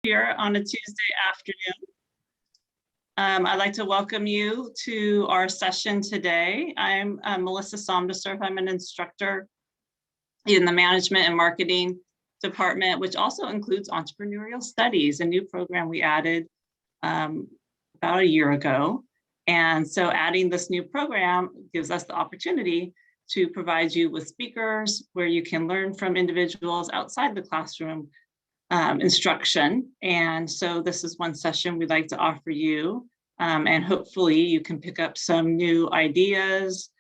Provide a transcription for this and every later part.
Here on a Tuesday afternoon. I'd like to welcome you to our session today. I'm Melissa Somdesurf. I'm an instructor in the Management and Marketing Department, which also includes Entrepreneurial Studies, a new program we added about a year ago. And so adding this new program gives us the opportunity to provide you with speakers where you can learn from individuals outside the classroom instruction. And so this is one session we'd like to offer you. And hopefully you can pick up some new ideas,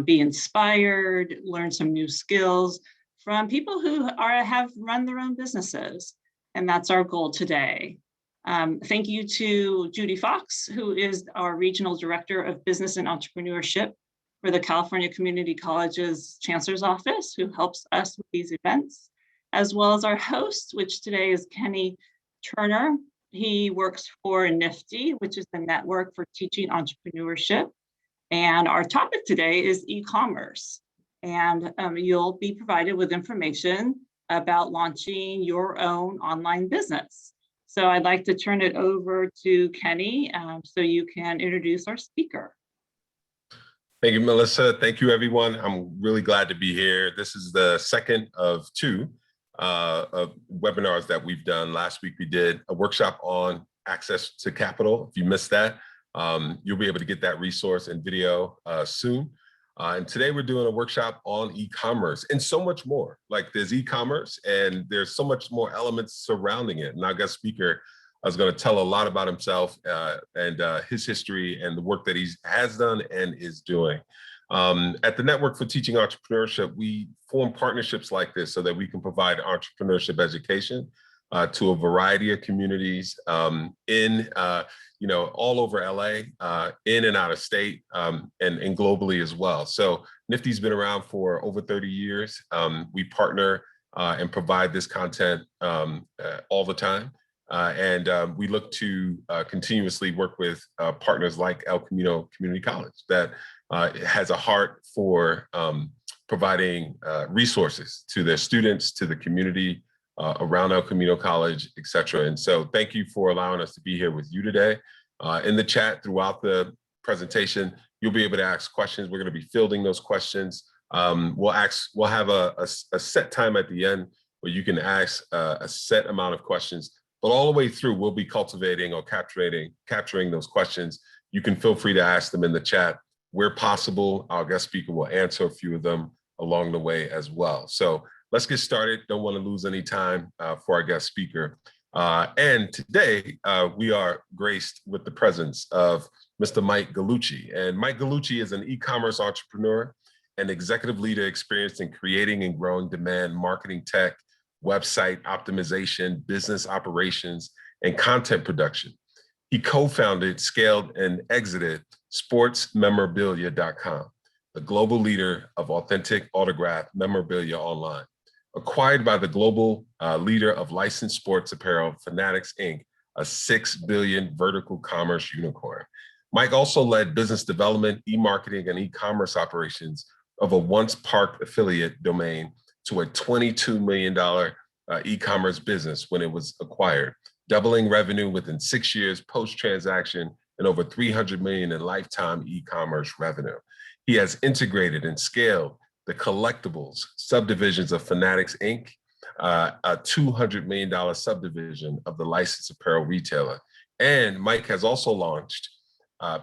be inspired, learn some new skills from people who have run their own businesses. And that's our goal today. Thank you to Judy Fox, who is our Regional Director of Business and Entrepreneurship for the California Community College's Chancellor's Office, who helps us with these events, as well as our host, which today is Kenny Turner. He works for NIFTY, which is the Network for Teaching Entrepreneurship. And our topic today is e-commerce. And you'll be provided with information about launching your own online business. So I'd like to turn it over to Kenny so you can introduce our speaker. Thank you, Melissa. Thank you, everyone. I'm really glad to be here. This is the second of two of webinars that we've done. Last week, we did a workshop on access to capital. If you missed that, you'll be able to get that resource and video soon. And today we're doing a workshop on e-commerce and so much more. Like there's e-commerce and there's so much more elements surrounding it. And our guest speaker is going to tell a lot about himself and his history and the work that he has done and is doing. At the Network for Teaching Entrepreneurship, we form partnerships like this so that we can provide entrepreneurship education to a variety of communities in, all over LA, in and out of state, and globally as well. So NIFTY's been around for over 30 years. We partner and provide this content all the time. And we look to continuously work with partners like El Camino Community College that has a heart for providing resources to their students, to the community around El Camino College, et cetera. And so thank you for allowing us to be here with you today. In the chat throughout the presentation, you'll be able to ask questions. We're going to be fielding those questions. We'll have a set time at the end where you can ask a set amount of questions. But all the way through, we'll be cultivating or capturing those questions. You can feel free to ask them in the chat. Where possible, our guest speaker will answer a few of them along the way as well. So let's get started. Don't want to lose any time for our guest speaker. And today, we are graced with the presence of Mr. Mike Gallucci. And Mike Gallucci is an e-commerce entrepreneur and executive leader experienced in creating and growing demand marketing tech, website optimization, business operations, and content production. He co-founded, scaled, and exited sportsmemorabilia.com, the global leader of authentic autograph memorabilia online. Acquired by the global leader of licensed sports apparel, Fanatics Inc., a $6 billion vertical commerce unicorn. Mike also led business development, e-marketing, and e-commerce operations of a once parked affiliate domain to a $22 million e-commerce business when it was acquired, doubling revenue within 6 years post-transaction and over $300 million in lifetime e-commerce revenue. He has integrated and scaled the collectibles subdivisions of Fanatics Inc., a $200 million subdivision of the licensed apparel retailer. And Mike has also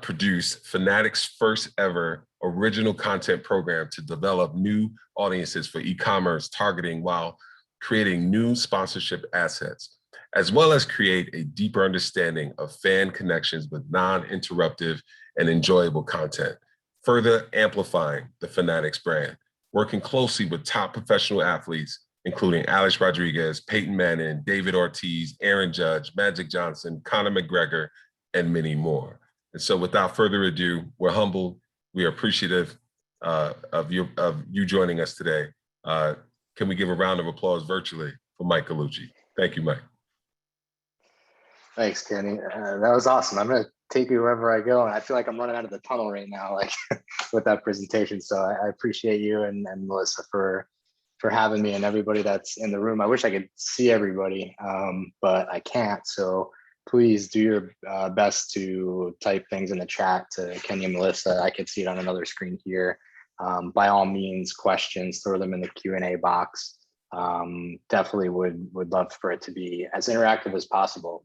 produced Fanatics' first ever original content program to develop new audiences for e-commerce targeting while creating new sponsorship assets, as well as create a deeper understanding of fan connections with non-interruptive and enjoyable content, further amplifying the Fanatics brand, working closely with top professional athletes, including Alex Rodriguez, Peyton Manning, David Ortiz, Aaron Judge, Magic Johnson, Conor McGregor, and many more. And so without further ado, we're humbled. We are appreciative of you joining us today. Can we give a round of applause virtually for Mike Gallucci? Thank you, Mike. Thanks, Kenny. That was awesome. I'm going to take you wherever I go. And I feel like I'm running out of the tunnel right now, like with that presentation. So I appreciate you and Melissa for for having me and everybody that's in the room. I wish I could see everybody, but I can't. So please do your best to type things in the chat to Kenny and Melissa. I can see it on another screen here. By all means, questions, throw them in the Q&A box. Definitely would love for it to be as interactive as possible.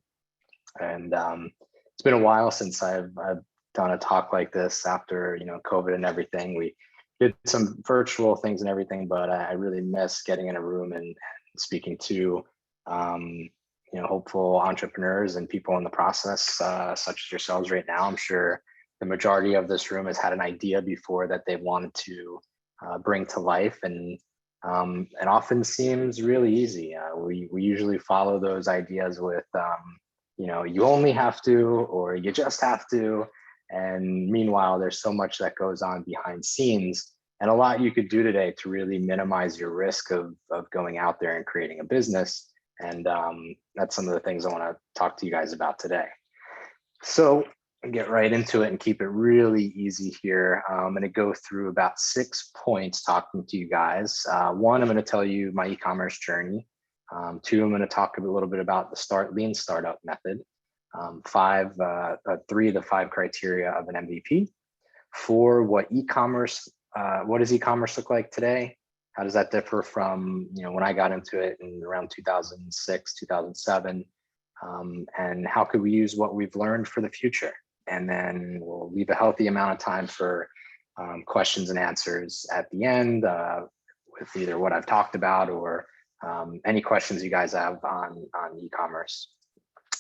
And it's been a while since I've done a talk like this after, COVID and everything. We did some virtual things and everything, but I really miss getting in a room and speaking to, hopeful entrepreneurs and people in the process, such as yourselves right now. I'm sure the majority of this room has had an idea before that they wanted to bring to life, and it often seems really easy. We usually follow those ideas with, you only have to, or you just have to. And meanwhile, there's so much that goes on behind scenes, and a lot you could do today to really minimize your risk of going out there and creating a business. And that's some of the things I want to talk to you guys about today. So I'll get right into it and keep it really easy here. I'm going to go through about 6 points talking to you guys. One, I'm going to tell you my e-commerce journey. Two, I'm going to talk a little bit about the lean startup method. Three of the 5 criteria of an MVP. 4, what does e-commerce look like today? How does that differ from when I got into it in around 2006, 2007? And how could we use what we've learned for the future? And then we'll leave a healthy amount of time for questions and answers at the end, with either what I've talked about or any questions you guys have on e-commerce.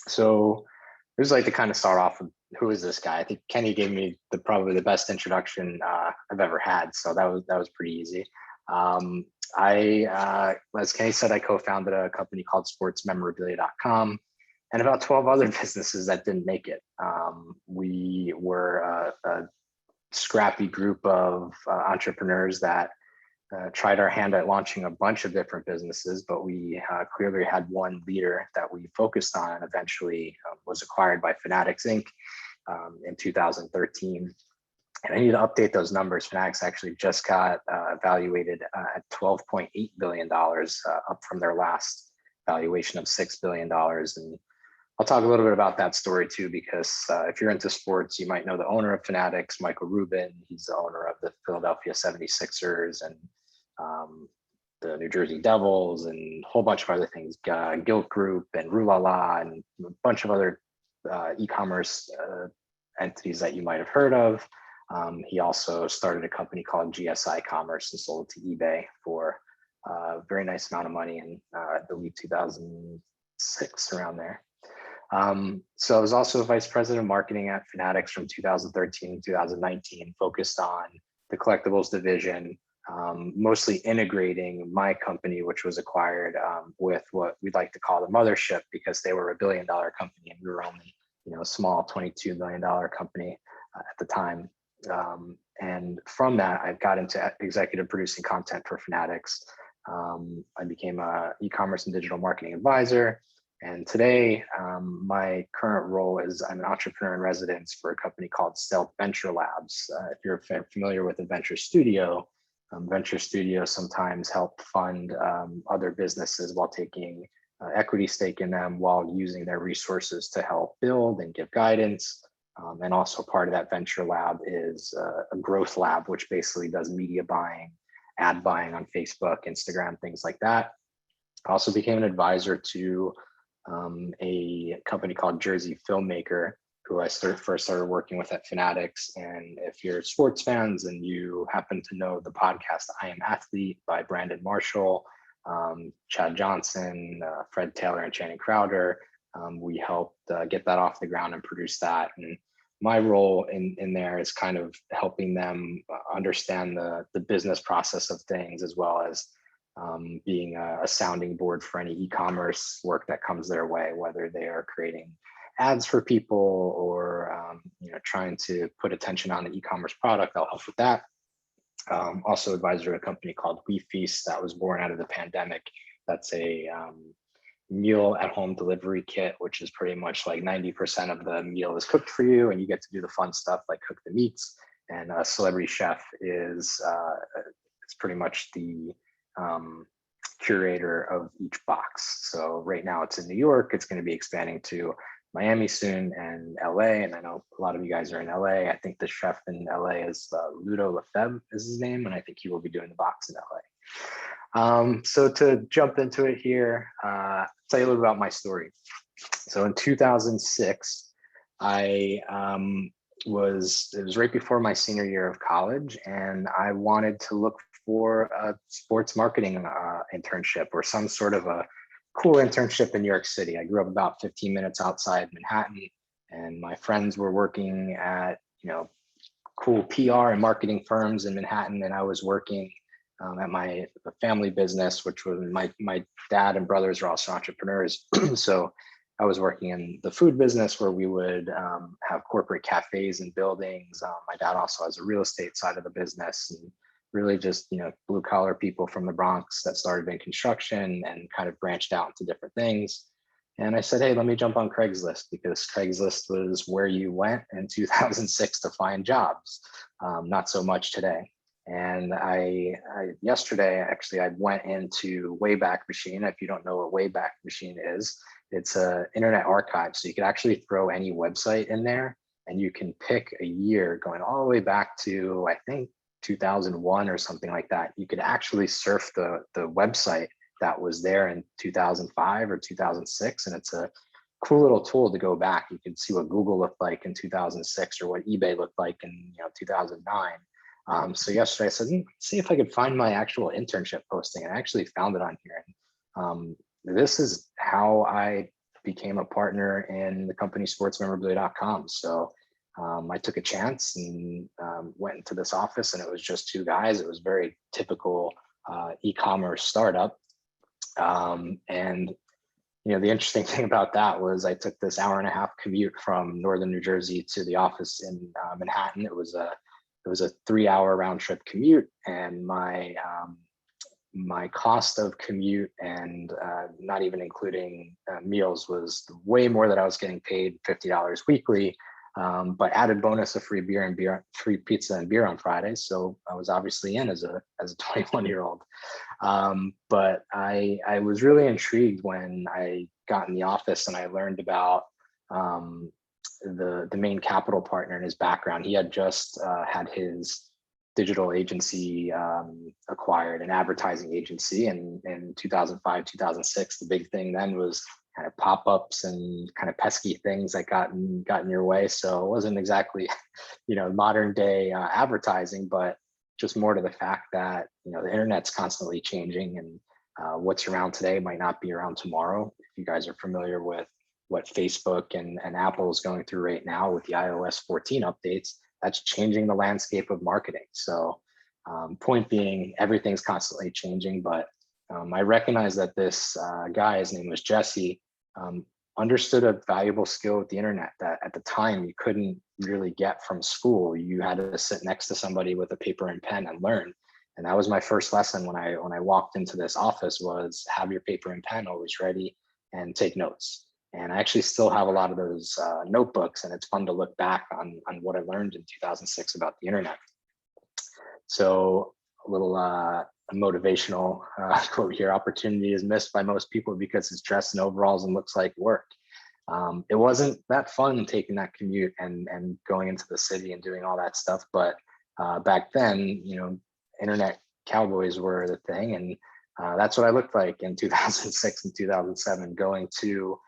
So I just like to kind of start off with, who is this guy? I think Kenny gave me probably the best introduction I've ever had, so that was pretty easy. As Kenny said, I co-founded a company called sportsmemorabilia.com and about 12 other businesses that didn't make it. We were a scrappy group of entrepreneurs that tried our hand at launching a bunch of different businesses, but we clearly had one leader that we focused on, and eventually was acquired by Fanatics Inc. In 2013. And I need to update those numbers. Fanatics actually just got evaluated at $12.8 billion, up from their last valuation of $6 billion. And I'll talk a little bit about that story too, because if you're into sports, you might know the owner of Fanatics, Michael Rubin. He's the owner of the Philadelphia 76ers and the New Jersey Devils and a whole bunch of other things, Gilt Group and Rulala and a bunch of other e-commerce entities that you might have heard of. He also started a company called GSI Commerce and sold it to eBay for a very nice amount of money in, I believe, 2006, around there. So I was also vice president of marketing at Fanatics from 2013 to 2019, focused on the collectibles division, mostly integrating my company, which was acquired with what we'd like to call the mothership, because they were $1 billion company and we were only a small $22 million company at the time. And from that, I got into executive producing content for Fanatics. I became an e-commerce and digital marketing advisor. And today, my current role is I'm an entrepreneur in residence for a company called Stealth Venture Labs. If you're familiar with a venture studio sometimes help fund other businesses while taking equity stake in them, while using their resources to help build and give guidance. And also part of that venture lab is a growth lab, which basically does media buying, ad buying on Facebook, Instagram, things like that. I also became an advisor to a company called Jersey Filmmaker, who I first started working with at Fanatics. And if you're sports fans and you happen to know the podcast I Am Athlete by Brandon Marshall, Chad Johnson, Fred Taylor, and Channing Crowder, we helped get that off the ground and produce that. And my role in there is kind of helping them understand the business process of things, as well as being a sounding board for any e-commerce work that comes their way, whether they are creating ads for people or trying to put attention on the e-commerce product. I'll help with that. Also advisor to a company called We Feast that was born out of the pandemic. That's a meal at home delivery kit, which is pretty much like 90% of the meal is cooked for you, and you get to do the fun stuff like cook the meats. And a celebrity chef is it's pretty much the curator of each box. So right now it's in New York. It's going to be expanding to Miami soon and LA. And I know a lot of you guys are in LA. I think the chef in LA is Ludo Lefebvre is his name. And I think he will be doing the box in LA. So to jump into it here, tell you a little about my story. So in 2006, it was right before my senior year of college, and I wanted to look for a sports marketing internship or some sort of a cool internship in New York City. I grew up about 15 minutes outside Manhattan, and my friends were working at, cool PR and marketing firms in Manhattan, and I was working at my family business, which was my dad and brothers are also entrepreneurs. So I was working in the food business where we would have corporate cafes and buildings. My dad also has a real estate side of the business, and really just, blue collar people from the Bronx that started in construction and kind of branched out into different things. And I said, hey, let me jump on Craigslist, because Craigslist was where you went in 2006 to find jobs, not so much today. And yesterday, actually, I went into Wayback Machine. If you don't know what Wayback Machine is, it's an internet archive. So you could actually throw any website in there, and you can pick a year going all the way back to, I think, 2001 or something like that. You could actually surf the website that was there in 2005 or 2006. And it's a cool little tool to go back. You can see what Google looked like in 2006 or what eBay looked like in 2009. So yesterday I said, see if I could find my actual internship posting, and I actually found it on here. And this is how I became a partner in the company sportsmemorabilia.com. So I took a chance and went into this office, and it was just two guys. It was very typical e-commerce startup. And the interesting thing about that was I took this hour-and-a-half commute from northern New Jersey to the office in Manhattan. It was a 3-hour round trip commute, and my cost of commute and not even including meals was way more than I was getting paid, $50 weekly. But added bonus of free free pizza and beer on Fridays. So I was obviously in as a 21-year-old. But I was really intrigued when I got in the office and I learned about the main capital partner and his background. He had just had his digital agency acquired, an advertising agency, and in 2005, 2006, the big thing then was kind of pop-ups and kind of pesky things that got in your way. So it wasn't exactly, modern day advertising, but just more to the fact that, the internet's constantly changing, and what's around today might not be around tomorrow. If you guys are familiar with what Facebook and Apple is going through right now with the iOS 14 updates, that's changing the landscape of marketing. So point being, everything's constantly changing, but I recognize that this guy, his name was Jesse, understood a valuable skill with the internet that at the time you couldn't really get from school. You had to sit next to somebody with a paper and pen and learn. And that was my first lesson when I walked into this office, was have your paper and pen always ready and take notes. And I actually still have a lot of those notebooks, and it's fun to look back on what I learned in 2006 about the internet. So a little motivational quote here: opportunity is missed by most people because it's dressed in overalls and looks like work. It wasn't that fun taking that commute and going into the city and doing all that stuff. But back then, internet cowboys were the thing. And that's what I looked like in 2006 and 2007, going to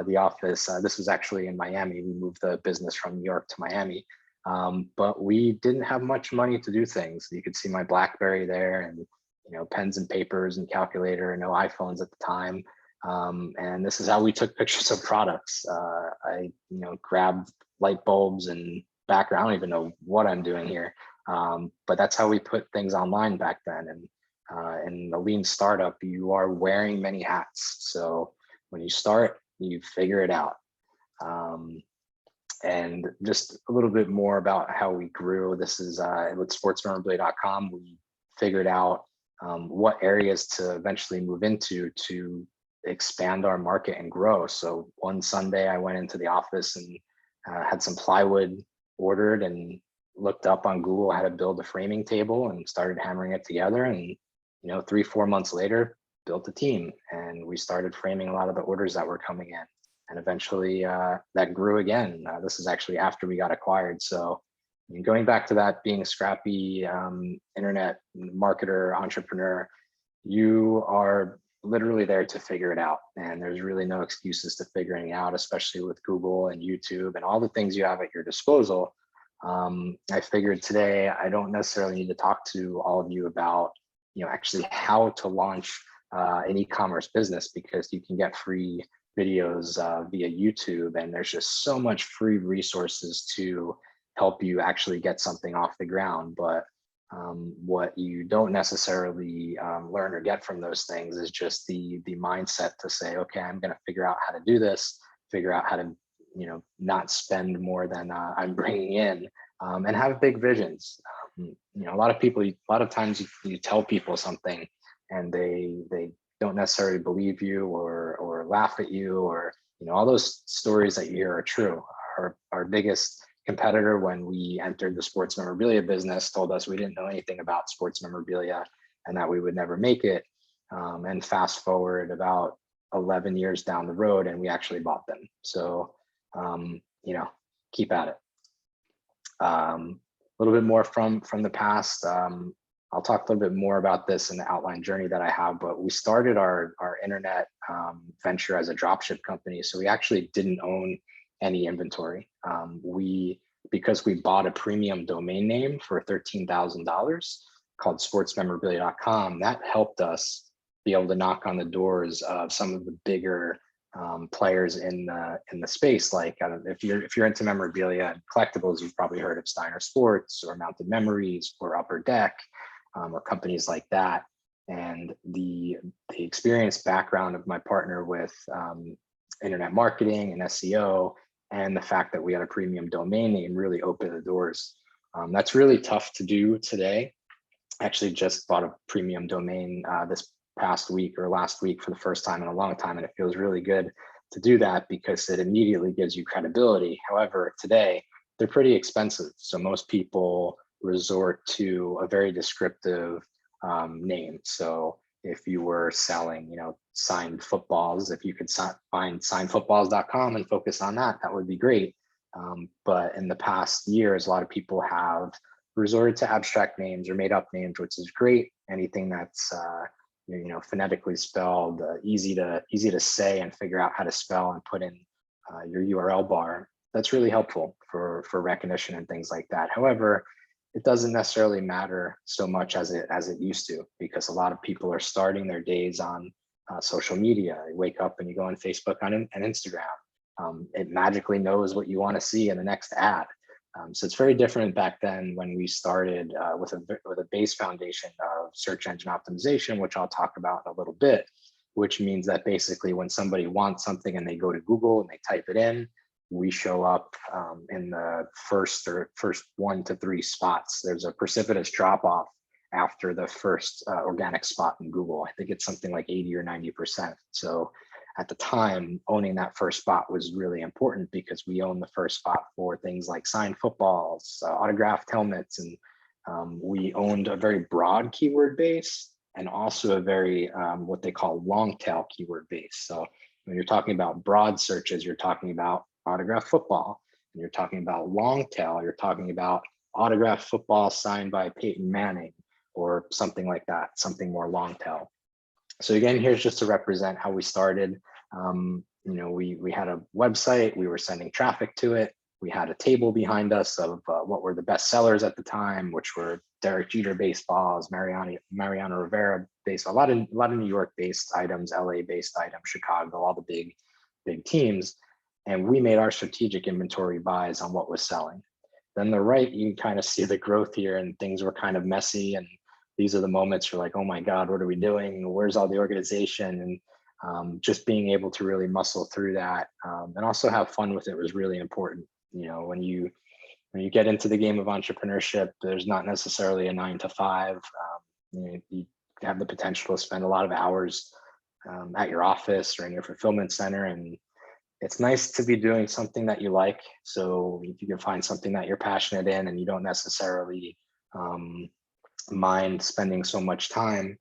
the office. This was actually in Miami. We moved the business from New York to Miami. But we didn't have much money to do things. You could see my BlackBerry there, and pens and papers and calculator, and no iPhones at the time. And this is how we took pictures of products. I grabbed light bulbs and background. I don't even know what I'm doing here, but that's how we put things online back then. And in the lean startup, you are wearing many hats. So when you start, you figure it out. And just a little bit more about how we grew. This is with sportsmemorabilia.com. We figured out what areas to eventually move into to expand our market and grow. So one Sunday I went into the office and had some plywood ordered, and looked up on Google how to build a framing table and started hammering it together. And 3-4 months later, built a team, and we started framing a lot of the orders that were coming in. And eventually that grew again. This is actually after we got acquired. So going back to that, being a scrappy internet marketer, entrepreneur, you are literally there to figure it out. And there's really no excuses to figuring it out, especially with Google and YouTube and all the things you have at your disposal. I figured today I don't necessarily need to talk to all of you about, actually how to launch an e-commerce business, because you can get free videos via YouTube, and there's just so much free resources to help you actually get something off the ground. But what you don't necessarily learn or get from those things is just the mindset to say, okay, I'm going to figure out how to do this, figure out how to, not spend more than I'm bringing in, and have big visions. A lot of times you tell people something and they don't necessarily believe you or laugh at you, or all those stories that you hear are true. Our biggest competitor, when we entered the sports memorabilia business, told us we didn't know anything about sports memorabilia and that we would never make it. And fast forward about 11 years down the road, and we actually bought them. So keep at it. A little bit more from the past. I'll talk a little bit more about this in the outline journey that I have, but we started our internet venture as a dropship company. So we actually didn't own any inventory. Because we bought a premium domain name for $13,000 called sportsmemorabilia.com, that helped us be able to knock on the doors of some of the bigger players in the space. Like if you're into memorabilia and collectibles, you've probably heard of Steiner Sports or Mounted Memories or Upper Deck, or companies like that. And the experience background of my partner with internet marketing and SEO, and the fact that we had a premium domain name really opened the doors. That's really tough to do today. I actually just bought a premium domain this past week or last week for the first time in a long time, and it feels really good to do that because it immediately gives you credibility. However, today they're pretty expensive, so most people resort to a very descriptive name. So if you were selling, signed footballs, if you could find signedfootballs.com and focus on that, that would be great. But in the past years, a lot of people have resorted to abstract names or made up names, which is great. Anything that's phonetically spelled, easy to say and figure out how to spell and put in your URL bar, that's really helpful for recognition and things like that. However, it doesn't necessarily matter so much as it used to, because a lot of people are starting their days on social media. You wake up and you go on Facebook and Instagram. It magically knows what you want to see in the next ad. So it's very different back then when we started with a base foundation of search engine optimization, which I'll talk about in a little bit, which means that basically when somebody wants something and they go to Google and they type it in, we show up in the first 1 to 3 spots. There's a precipitous drop off after the first organic spot in Google. I think it's something like 80 or 90%. So at the time, owning that first spot was really important because we own the first spot for things like signed footballs, autographed helmets, and we owned a very broad keyword base and also a very what they call long tail keyword base. So when you're talking about broad searches, you're talking about autographed football, and you're talking about long tail, you're talking about autographed football signed by Peyton Manning or something like that, something more long tail. So again, here's just to represent how we started. We had a website, we were sending traffic to it. We had a table behind us of what were the best sellers at the time, which were Derek Jeter baseballs, Mariano Rivera baseball, a lot of New York based items, LA based items, Chicago, all the big teams. And we made our strategic inventory buys on what was selling. Then the right, you can kind of see the growth here, and things were kind of messy. And these are the moments you're like, oh my God, what are we doing? Where's all the organization? And just being able to really muscle through that and also have fun with it was really important. When you get into the game of entrepreneurship, there's not necessarily a 9 to 5. You have the potential to spend a lot of hours at your office or in your fulfillment center, and it's nice to be doing something that you like. So if you can find something that you're passionate in and you don't necessarily mind spending so much time,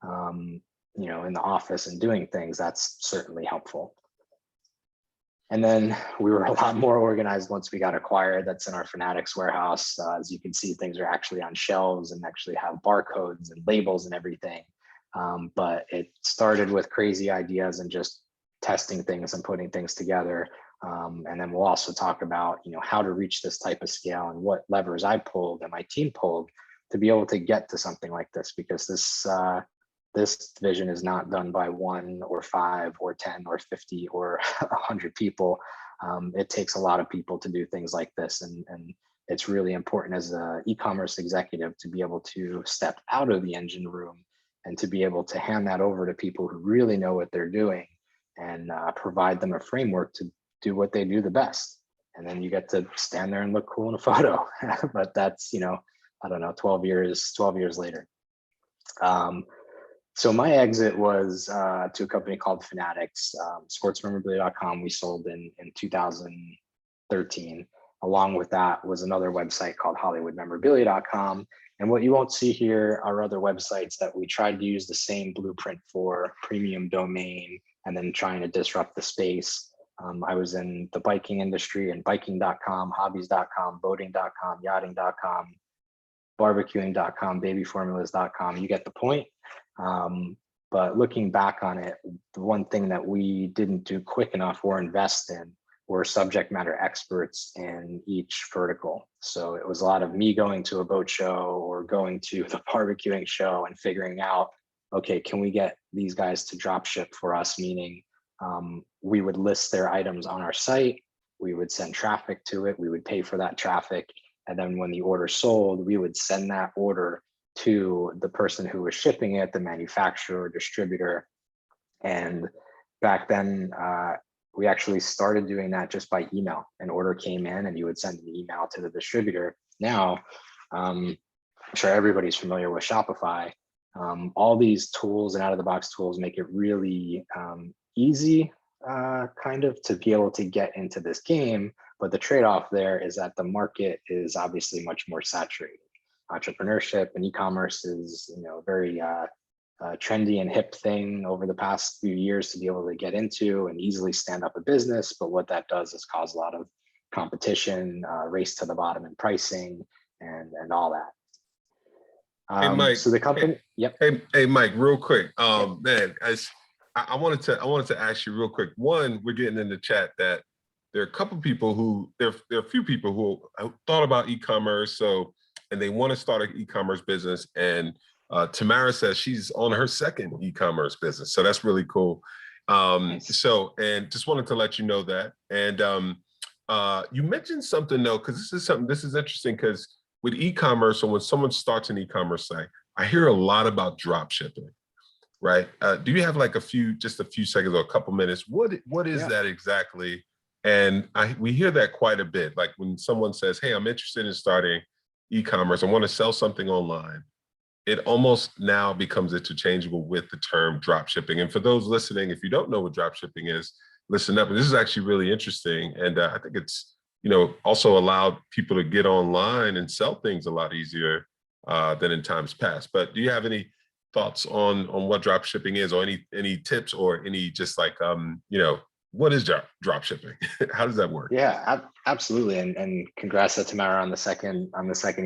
in the office and doing things, that's certainly helpful. And then we were a lot more organized once we got acquired. That's in our Fanatics warehouse. As you can see, things are actually on shelves and actually have barcodes and labels and everything. But it started with crazy ideas and just testing things and putting things together. And then we'll also talk about, how to reach this type of scale and what levers I pulled and my team pulled to be able to get to something like this, because this vision is not done by 1 or 5 or 10 or 50 or 100 people. It takes a lot of people to do things like this. And it's really important as an e-commerce executive to be able to step out of the engine room and to be able to hand that over to people who really know what they're doing and provide them a framework to do what they do the best. And then you get to stand there and look cool in a photo. But that's, I don't know, 12 years later. So my exit was to a company called Fanatics, sportsmemorabilia.com. We sold in 2013. Along with that was another website called hollywoodmemorabilia.com. And what you won't see here are other websites that we tried to use the same blueprint for: premium domain, and then trying to disrupt the space. I was in the biking industry and biking.com, hobbies.com, boating.com, yachting.com, barbecuing.com, babyformulas.com. You get the point. But looking back on it, the one thing that we didn't do quick enough or invest in were subject matter experts in each vertical. So it was a lot of me going to a boat show or going to the barbecuing show and figuring out, okay, can we get these guys to drop ship for us? Meaning we would list their items on our site, we would send traffic to it, we would pay for that traffic. And then when the order sold, we would send that order to the person who was shipping it, the manufacturer or distributor. And back then, we actually started doing that just by email. An order came in and you would send an email to the distributor. Now, I'm sure everybody's familiar with Shopify. All these tools and out-of-the-box tools make it really easy kind of to be able to get into this game. But the trade-off there is that the market is obviously much more saturated. Entrepreneurship and e-commerce is, very trendy and hip thing over the past few years to be able to get into and easily stand up a business. But what that does is cause a lot of competition, race to the bottom in pricing, and all that. Hey, Mike. So the company, yep. Hey, Mike, real quick. Man, I wanted to ask you real quick. One, we're getting in the chat that there are a couple people who there are a few people who thought about e-commerce, and they want to start an e-commerce business. And Tamara says she's on her second e-commerce business, so that's really cool. Nice. And just wanted to let you know that. And you mentioned something though, because this is interesting, because with e-commerce, or when someone starts an e-commerce site, I hear a lot about drop shipping, right? Do you have like just a few seconds or a couple minutes? What is that exactly? And we hear that quite a bit. Like when someone says, hey, I'm interested in starting e-commerce, I want to sell something online, it almost now becomes interchangeable with the term drop shipping. And for those listening, if you don't know what drop shipping is, listen up. This is actually really interesting. And I think it's, also allowed people to get online and sell things a lot easier than in times past. But do you have any thoughts on what drop shipping is, or any tips, or any just like, what is drop shipping? How does that work? Yeah, absolutely. And congrats to Tamara on the second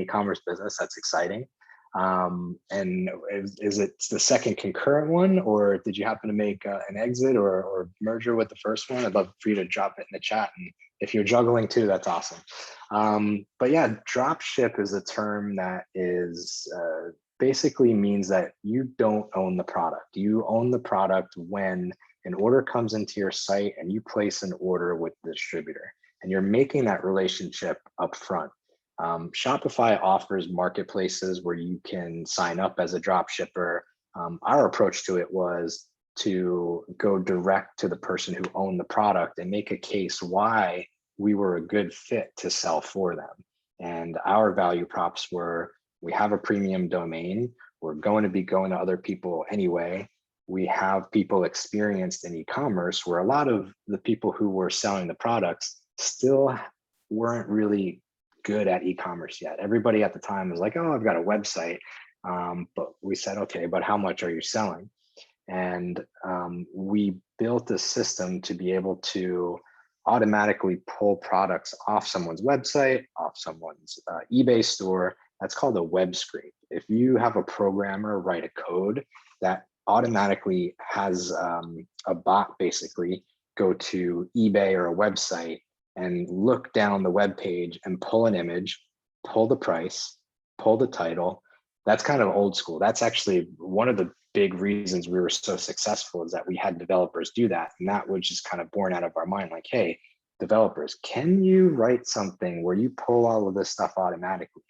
e-commerce business. That's exciting. And is it the second concurrent one, or did you happen to make an exit or merger with the first one? I'd love for you to drop it in the chat. And if you're juggling too, that's awesome. But yeah, drop ship is a term that is basically means that you don't own the product. You own the product when an order comes into your site and you place an order with the distributor, and you're making that relationship up front. Shopify offers marketplaces where you can sign up as a drop shipper. Our approach to it was to go direct to the person who owned the product and make a case why we were a good fit to sell for them. And our value props were, we have a premium domain, we're going to be going to other people anyway. We have people experienced in e-commerce, where a lot of the people who were selling the products still weren't really good at e-commerce yet. Everybody at the time was like, oh, I've got a website. But we said, okay, but how much are you selling? And we built a system to be able to automatically pull products off someone's website, off someone's eBay store. That's called a web scrape. If you have a programmer write a code that automatically has a bot basically go to eBay or a website and look down the web page and pull an image, pull the price, pull the title, that's kind of old school. That's actually one of the big reasons we were so successful, is that we had developers do that. And that was just kind of born out of our mind, like, hey, developers, can you write something where you pull all of this stuff automatically?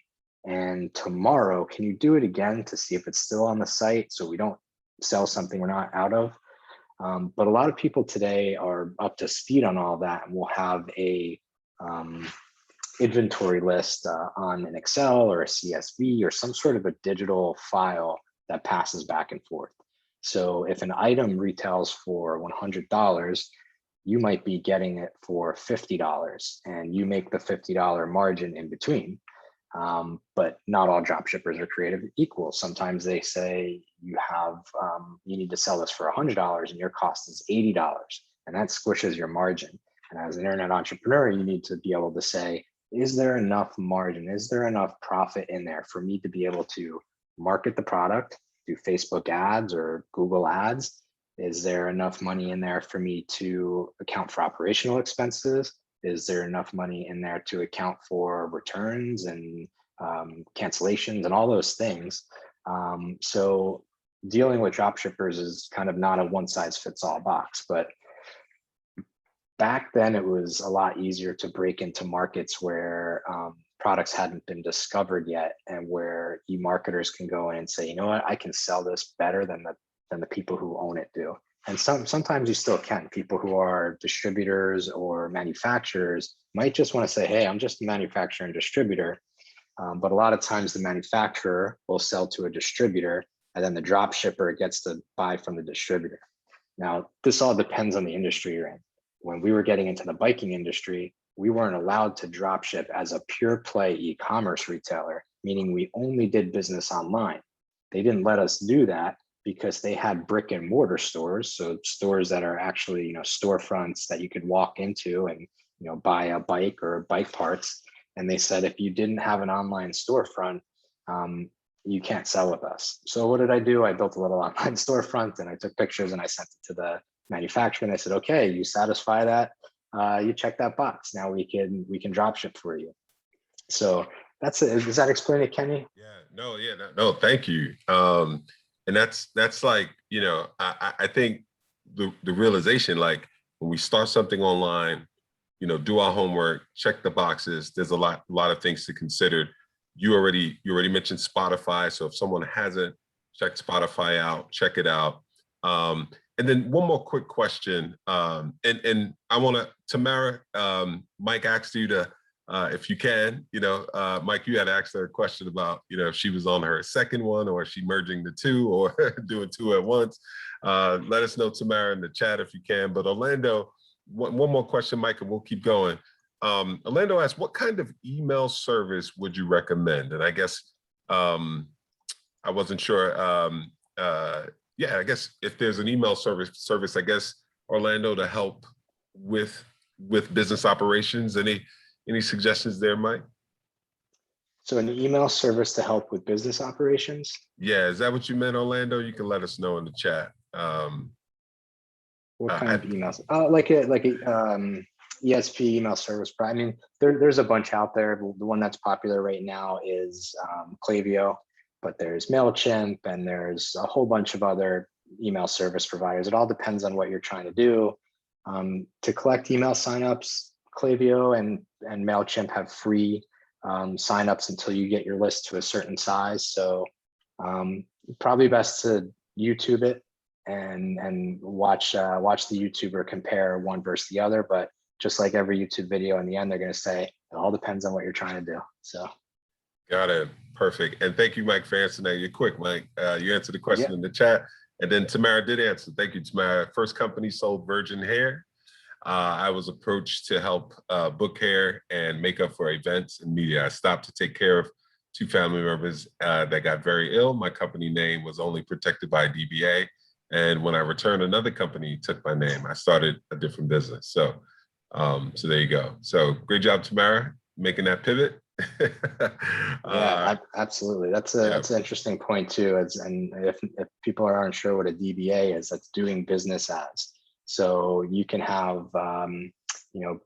And tomorrow, can you do it again to see if it's still on the site so we don't sell something we're not out of? But a lot of people today are up to speed on all that, and will have a inventory list on an Excel or a CSV or some sort of a digital file that passes back and forth. So if an item retails for $100, you might be getting it for $50, and you make the $50 margin in between. But not all drop shippers are created equal. Sometimes they say you need to sell this for $100 and your cost is $80, and that squishes your margin. And as an internet entrepreneur, you need to be able to say, is there enough margin? Is there enough profit in there for me to be able to market the product, do Facebook ads or Google ads? Is there enough money in there for me to account for operational expenses? Is there enough money in there to account for returns and cancellations and all those things? So dealing with drop shippers is kind of not a one size fits all box, but back then it was a lot easier to break into markets where products hadn't been discovered yet, and where e-marketers can go in and say, you know what, I can sell this better than the people who own it do. And sometimes you still can. People who are distributors or manufacturers might just want to say, hey, I'm just a manufacturer and distributor. But a lot of times the manufacturer will sell to a distributor, and then the drop shipper gets to buy from the distributor. Now, this all depends on the industry you're in. When we were getting into the biking industry, we weren't allowed to drop ship as a pure play e-commerce retailer, meaning we only did business online. They didn't let us do that because they had brick and mortar stores. So stores that are actually, storefronts that you could walk into and, buy a bike or bike parts. And they said, if you didn't have an online storefront, you can't sell with us. So what did I do? I built a little online storefront, and I took pictures and I sent it to the manufacturer, and I said, okay, you satisfy that, you check that box. Now we can drop ship for you. So that's it. Does that explain it, Kenny? No, thank you. And that's like, I think the realization, like when we start something online, do our homework, check the boxes. There's a lot of things to consider. You already mentioned Spotify. So if someone hasn't checked Spotify out, check it out. And then one more quick question. And I want to, Tamara, Mike asked you to, if you can, Mike, you had asked her a question about, if she was on her second one, or is she merging the two, or doing two at once. Let us know, Tamara, in the chat if you can. But Orlando, one more question, Mike, and we'll keep going. Orlando asked, what kind of email service would you recommend? And I guess I wasn't sure. I guess if there's an email service, I guess, Orlando, to help with business operations. Any suggestions there, Mike? So an email service to help with business operations? Yeah, is that what you meant, Orlando? You can let us know in the chat. What kind of emails? Like a ESP email service. I mean, there's a bunch out there. The one that's popular right now is Klaviyo, but there's MailChimp, and there's a whole bunch of other email service providers. It all depends on what you're trying to do. To collect email signups, Klaviyo and MailChimp have free signups until you get your list to a certain size. So probably best to YouTube it and watch the YouTuber compare one versus the other. But just like every YouTube video, in the end, they're going to say it all depends on what you're trying to do. So. Got it. Perfect. And thank you, Mike, for answering that. You're quick, Mike. You answered the question in the chat. And then Tamara did answer. Thank you, Tamara. First company sold virgin hair. I was approached to help book hair and makeup for events and media. I stopped to take care of two family members that got very ill. My company name was only protected by DBA. And when I returned, another company took my name. I started a different business. So there you go. So great job, Tamara, making that pivot. Absolutely. That's an interesting point too. And if people aren't sure what a DBA is, that's doing business as. So you can have,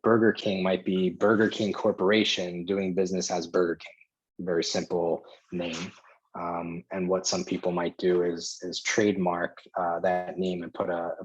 Burger King might be Burger King Corporation doing business as Burger King. Very simple name. And what some people might do is trademark that name and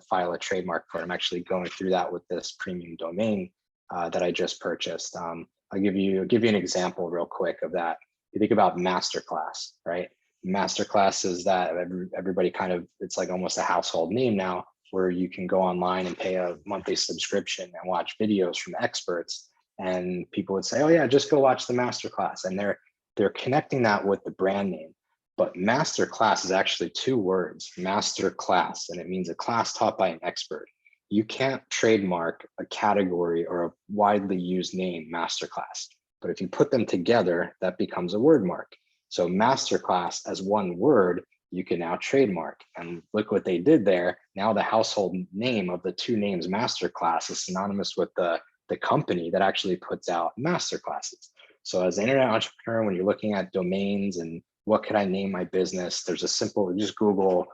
file a trademark for it. I'm actually going through that with this premium domain that I just purchased. I'll give you an example real quick of that. You think about Masterclass, right? Masterclass is that everybody it's like almost a household name now, where you can go online and pay a monthly subscription and watch videos from experts. And people would say, oh yeah, just go watch the Masterclass. And they're connecting that with the brand name. But Masterclass is actually two words, master class, and it means a class taught by an expert. You can't trademark a category or a widely used name, Masterclass. But if you put them together, that becomes a word mark. So Masterclass as one word, you can now trademark. And look what they did there. Now the household name of the two names Masterclass is synonymous with the company that actually puts out masterclasses. So as an internet entrepreneur, when you're looking at domains and what could I name my business, there's a simple, just Google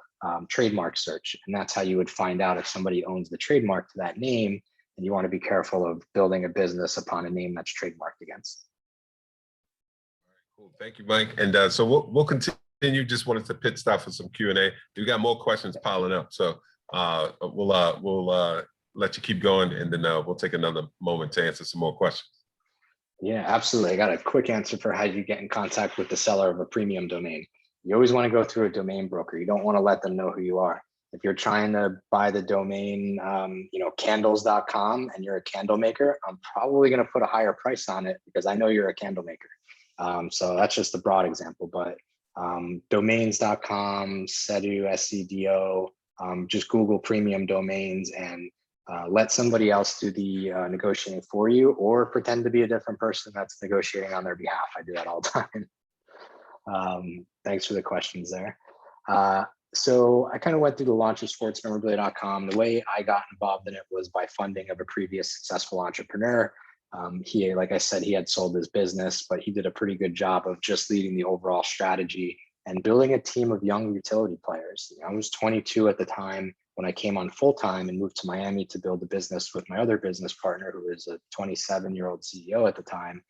trademark search. And that's how you would find out if somebody owns the trademark to that name. And you want to be careful of building a business upon a name that's trademarked against. Cool. Thank you, Mike. And so we'll continue. Just wanted to pit stop for some Q&A. We got more questions piling up. So we'll let you keep going, and then we'll take another moment to answer some more questions. Yeah, absolutely. I got a quick answer for how you get in contact with the seller of a premium domain. You always want to go through a domain broker. You don't want to let them know who you are. If you're trying to buy the domain, candles.com, and you're a candle maker, I'm probably going to put a higher price on it because I know you're a candle maker. So that's just a broad example, but domains.com, Sedu, SCDO, just Google premium domains and let somebody else do the negotiating for you, or pretend to be a different person that's negotiating on their behalf. I do that all the time. Thanks for the questions there. So I kind of went through the launch of sportsmemorabilia.com. The way I got involved in it was by funding of a previous successful entrepreneur. He, like I said, he had sold his business, but he did a pretty good job of just leading the overall strategy and building a team of young utility players. I was 22 at the time when I came on full-time and moved to Miami to build a business with my other business partner, who was a 27-year-old CEO at the time.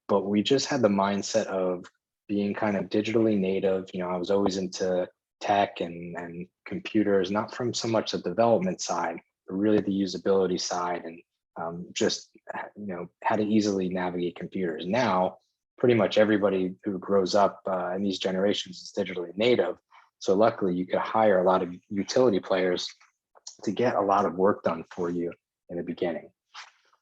But we just had the mindset of being kind of digitally native. I was always into tech and computers, not from so much the development side, but really the usability side, and just how to easily navigate computers. Now, pretty much everybody who grows up in these generations is digitally native. So luckily, you could hire a lot of utility players to get a lot of work done for you in the beginning.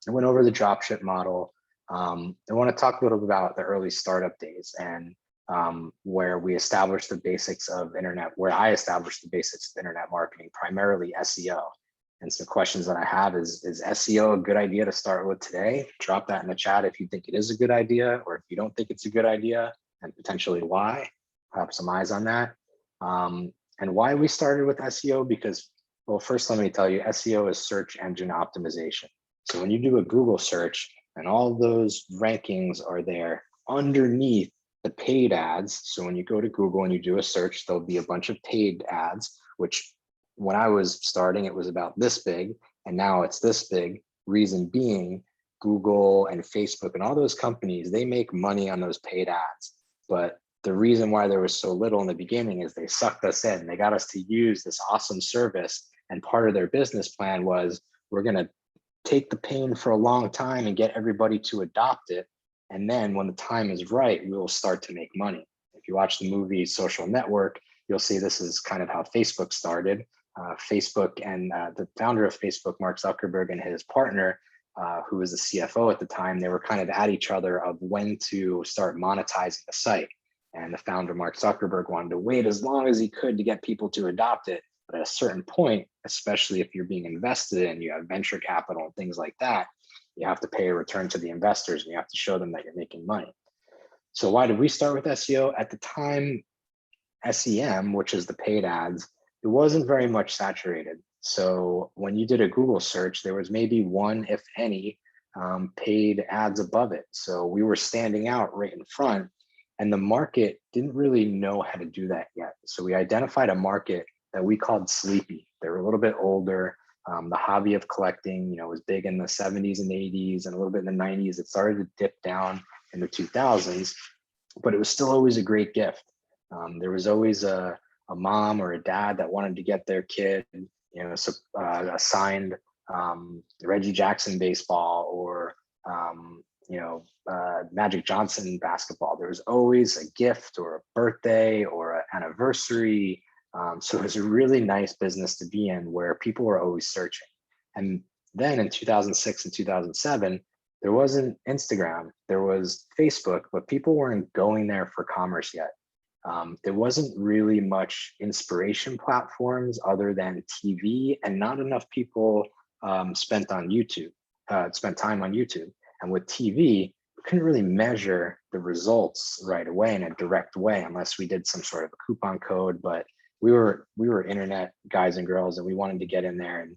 I went over the dropship model. I want to talk a little bit about the early startup days and where we established the basics of internet, where I established the basics of internet marketing, primarily SEO. And some questions that I have is SEO a good idea to start with today? Drop that in the chat if you think it is a good idea, or if you don't think it's a good idea, and potentially why. Have some eyes on that. And why we started with SEO, because, well, first let me tell you, SEO is search engine optimization. So when you do a Google search and all those rankings are there underneath the paid ads. So when you go to Google and you do a search, there'll be a bunch of paid ads, which when I was starting, it was about this big, and now it's this big. Reason being, Google and Facebook and all those companies, they make money on those paid ads. But the reason why there was so little in the beginning is they sucked us in. They got us to use this awesome service. And part of their business plan was, we're going to take the pain for a long time and get everybody to adopt it. And then when the time is right, we will start to make money. If you watch the movie Social Network, you'll see this is kind of how Facebook started. Facebook and the founder of Facebook, Mark Zuckerberg, and his partner, who was the CFO at the time, they were kind of at each other of when to start monetizing the site. And the founder, Mark Zuckerberg, wanted to wait as long as he could to get people to adopt it. But at a certain point, especially if you're being invested in, you have venture capital and things like that, you have to pay a return to the investors and you have to show them that you're making money. So why did we start with SEO? At the time, SEM, which is the paid ads, it wasn't very much saturated. So when you did a Google search, there was maybe one, if any, paid ads above it. So we were standing out right in front, and the market didn't really know how to do that yet. So we identified a market that we called sleepy. They were a little bit older. The hobby of collecting, was big in the 70s and 80s and a little bit in the 90s. It started to dip down in the 2000s, but it was still always a great gift. There was always a mom or a dad that wanted to get their kid, a signed Reggie Jackson baseball or, Magic Johnson basketball. There was always a gift or a birthday or an anniversary. So it was a really nice business to be in where people were always searching. And then in 2006 and 2007, there wasn't Instagram, there was Facebook, but people weren't going there for commerce yet. There wasn't really much inspiration platforms other than TV, and not enough people spent time on YouTube. And with TV, we couldn't really measure the results right away in a direct way unless we did some sort of a coupon code. But we were internet guys and girls, and we wanted to get in there and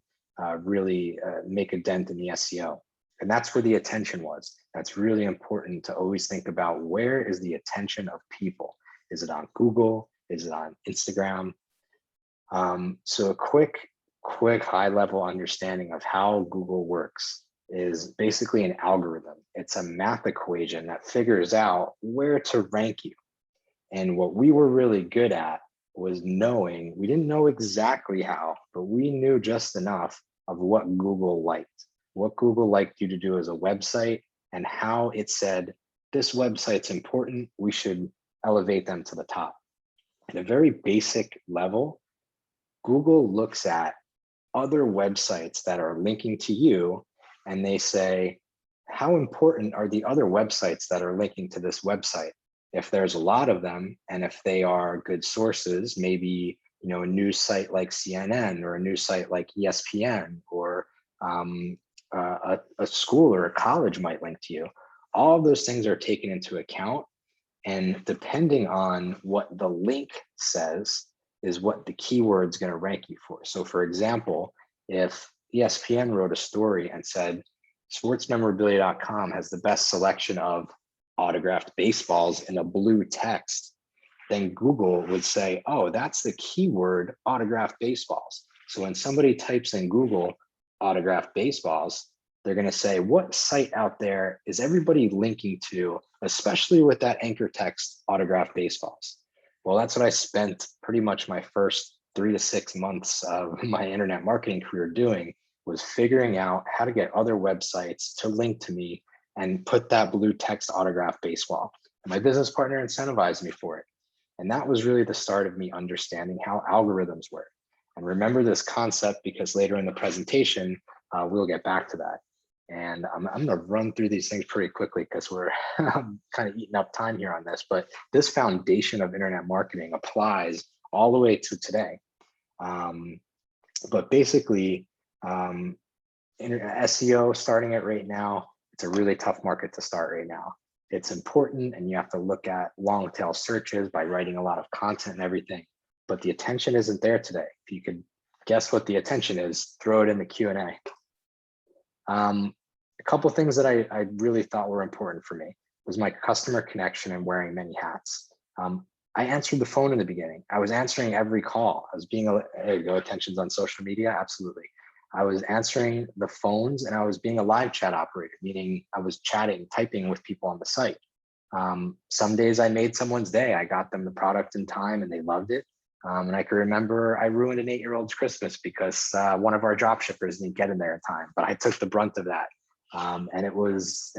really make a dent in the SEO. And that's where the attention was. That's really important to always think about, where is the attention of people? Is it on Google? Is it on Instagram? So a quick high level understanding of how Google works is basically an algorithm. It's a math equation that figures out where to rank you. And what we were really good at was knowing, we didn't know exactly how, but we knew just enough of what Google liked you to do as a website, and how it said, this website's important, we should elevate them to the top. At a very basic level, Google looks at other websites that are linking to you, and they say, how important are the other websites that are linking to this website? If there's a lot of them, and if they are good sources, maybe a news site like CNN or a news site like ESPN, or a school or a college might link to you. All of those things are taken into account, and depending on what the link says is what the keyword's going to rank you for. So for example, if ESPN wrote a story and said, sportsmemorabilia.com has the best selection of autographed baseballs in a blue text, then Google would say, oh, that's the keyword autographed baseballs. So when somebody types in Google autographed baseballs, they're going to say, what site out there is everybody linking to, especially with that anchor text autographed baseballs? Well, that's what I spent pretty much my first 3 to 6 months of my internet marketing career doing, was figuring out how to get other websites to link to me and put that blue text autographed baseball. And my business partner incentivized me for it. And that was really the start of me understanding how algorithms work. And remember this concept, because later in the presentation, we'll get back to that. And I'm going to run through these things pretty quickly because we're kind of eating up time here on this. But this foundation of internet marketing applies all the way to today. But basically, SEO, starting it right now, it's a really tough market to start right now. It's important, and you have to look at long tail searches by writing a lot of content and everything. But the attention isn't there today. If you could guess what the attention is, throw it in the Q&A. A couple of things that I really thought were important for me was my customer connection and wearing many hats. I answered the phone in the beginning. I was answering every call. I was being, there you go, attention's on social media, absolutely. I was answering the phones, and I was being a live chat operator, meaning I was chatting, typing with people on the site. Some days I made someone's day. I got them the product in time and they loved it. And I can remember I ruined an 8-year-old's Christmas because one of our drop shippers didn't get in there in time, but I took the brunt of that. And it was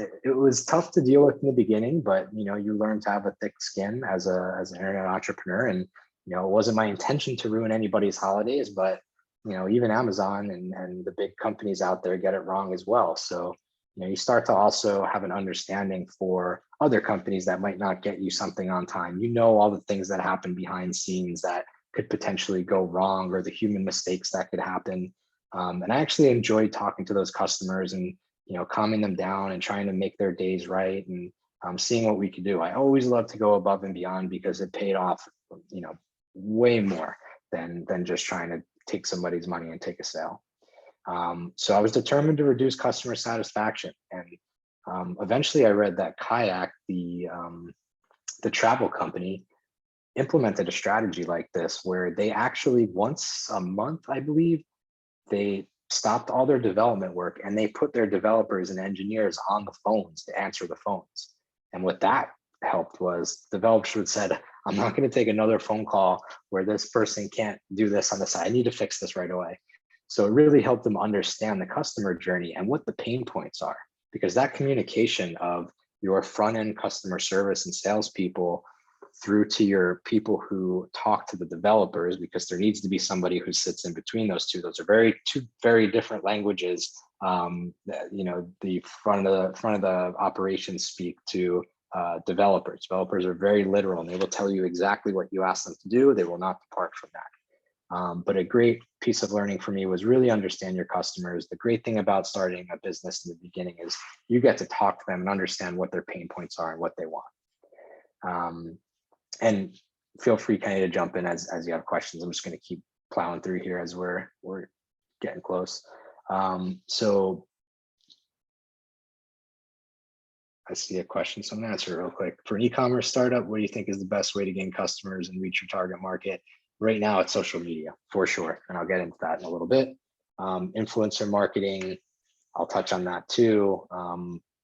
tough to deal with in the beginning, but you learn to have a thick skin as an internet entrepreneur. And it wasn't my intention to ruin anybody's holidays, but even Amazon and the big companies out there get it wrong as well. So you start to also have an understanding for other companies that might not get you something on time. All the things that happen behind scenes that could potentially go wrong, or the human mistakes that could happen. And I actually enjoyed talking to those customers and calming them down and trying to make their days right. And seeing what we could do. I always love to go above and beyond because it paid off, way more than just trying to take somebody's money and take a sale. So I was determined to reduce customer satisfaction, and eventually I read that Kayak, the travel company, implemented a strategy like this where they actually once a month, I believe, they stopped all their development work and they put their developers and engineers on the phones to answer the phones. And what that helped was developers would said, I'm not going to take another phone call where this person can't do this on the side. I need to fix this right away. So it really helped them understand the customer journey and what the pain points are, because that communication of your front end customer service and salespeople through to your people who talk to the developers, because there needs to be somebody who sits in between those two. Those are two very different languages. The front of the operations speak to developers. Developers are very literal and they will tell you exactly what you ask them to do. They will not depart from that. But a great piece of learning for me was really understand your customers. The great thing about starting a business in the beginning is you get to talk to them and understand what their pain points are and what they want. And feel free kind of to jump in as you have questions. I'm just going to keep plowing through here as we're getting close. So I see a question, so I'm going to answer it real quick. For an e-commerce startup, what do you think is the best way to gain customers and reach your target market? Right now, it's social media for sure, and I'll get into that in a little bit. Influencer marketing, I'll touch on that too.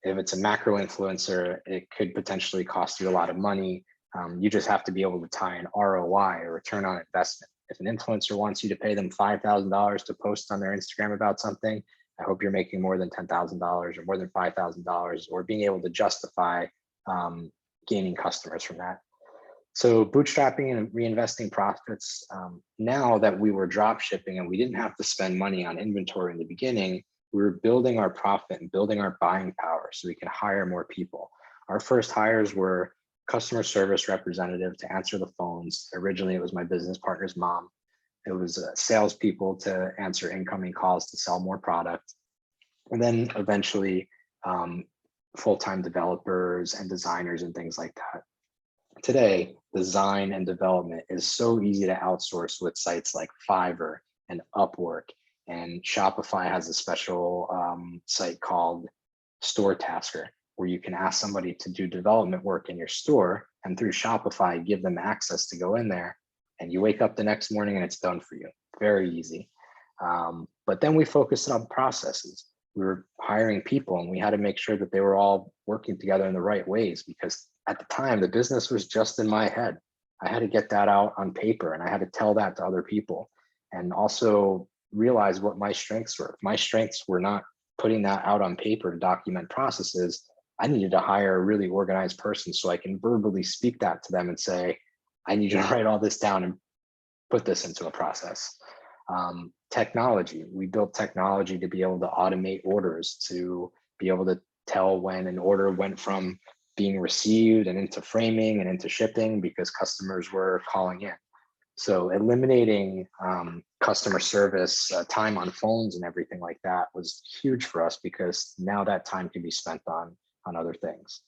If it's a macro influencer, it could potentially cost you a lot of money. You just have to be able to tie an ROI, or return on investment. If an influencer wants you to pay them $5,000 to post on their Instagram about something, I hope you're making more than $10,000 or more than $5,000, or being able to justify gaining customers from that. So bootstrapping and reinvesting profits. Now that we were drop shipping and we didn't have to spend money on inventory in the beginning, we were building our profit and building our buying power so we can hire more people. Our first hires were customer service representative to answer the phones. Originally, it was my business partner's mom. It was salespeople to answer incoming calls to sell more product. And then eventually full-time developers and designers and things like that. Today, design and development is so easy to outsource with sites like Fiverr and Upwork, and Shopify has a special site called Store Tasker, where you can ask somebody to do development work in your store, and through Shopify, give them access to go in there, and you wake up the next morning and it's done for you. Very easy. But then we focused on processes. We were hiring people and we had to make sure that they were all working together in the right ways, because at the time, the business was just in my head. I had to get that out on paper and I had to tell that to other people, and also realize what my strengths were. If my strengths were not putting that out on paper to document processes, I needed to hire a really organized person so I can verbally speak that to them and say, I need you to write all this down and put this into a process. Technology, we built technology to be able to automate orders, to be able to tell when an order went from being received and into framing and into shipping, because customers were calling in. So eliminating customer service time on phones and everything like that was huge for us, because now that time can be spent on other things.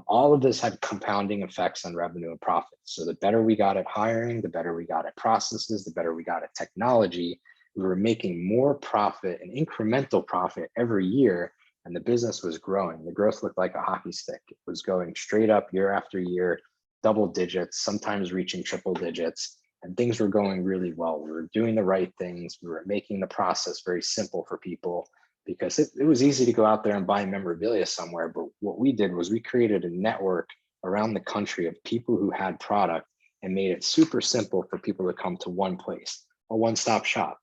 All of this had compounding effects on revenue and profits. So the better we got at hiring, the better we got at processes, the better we got at technology, we were making more profit and incremental profit every year, and the business was growing. The growth looked like a hockey stick. It was going straight up year after year, double digits, sometimes reaching triple digits, and things were going really well. We were doing the right things. We were making the process very simple for people, because it was easy to go out there and buy memorabilia somewhere. But what we did was we created a network around the country of people who had product and made it super simple for people to come to one place, a one-stop shop.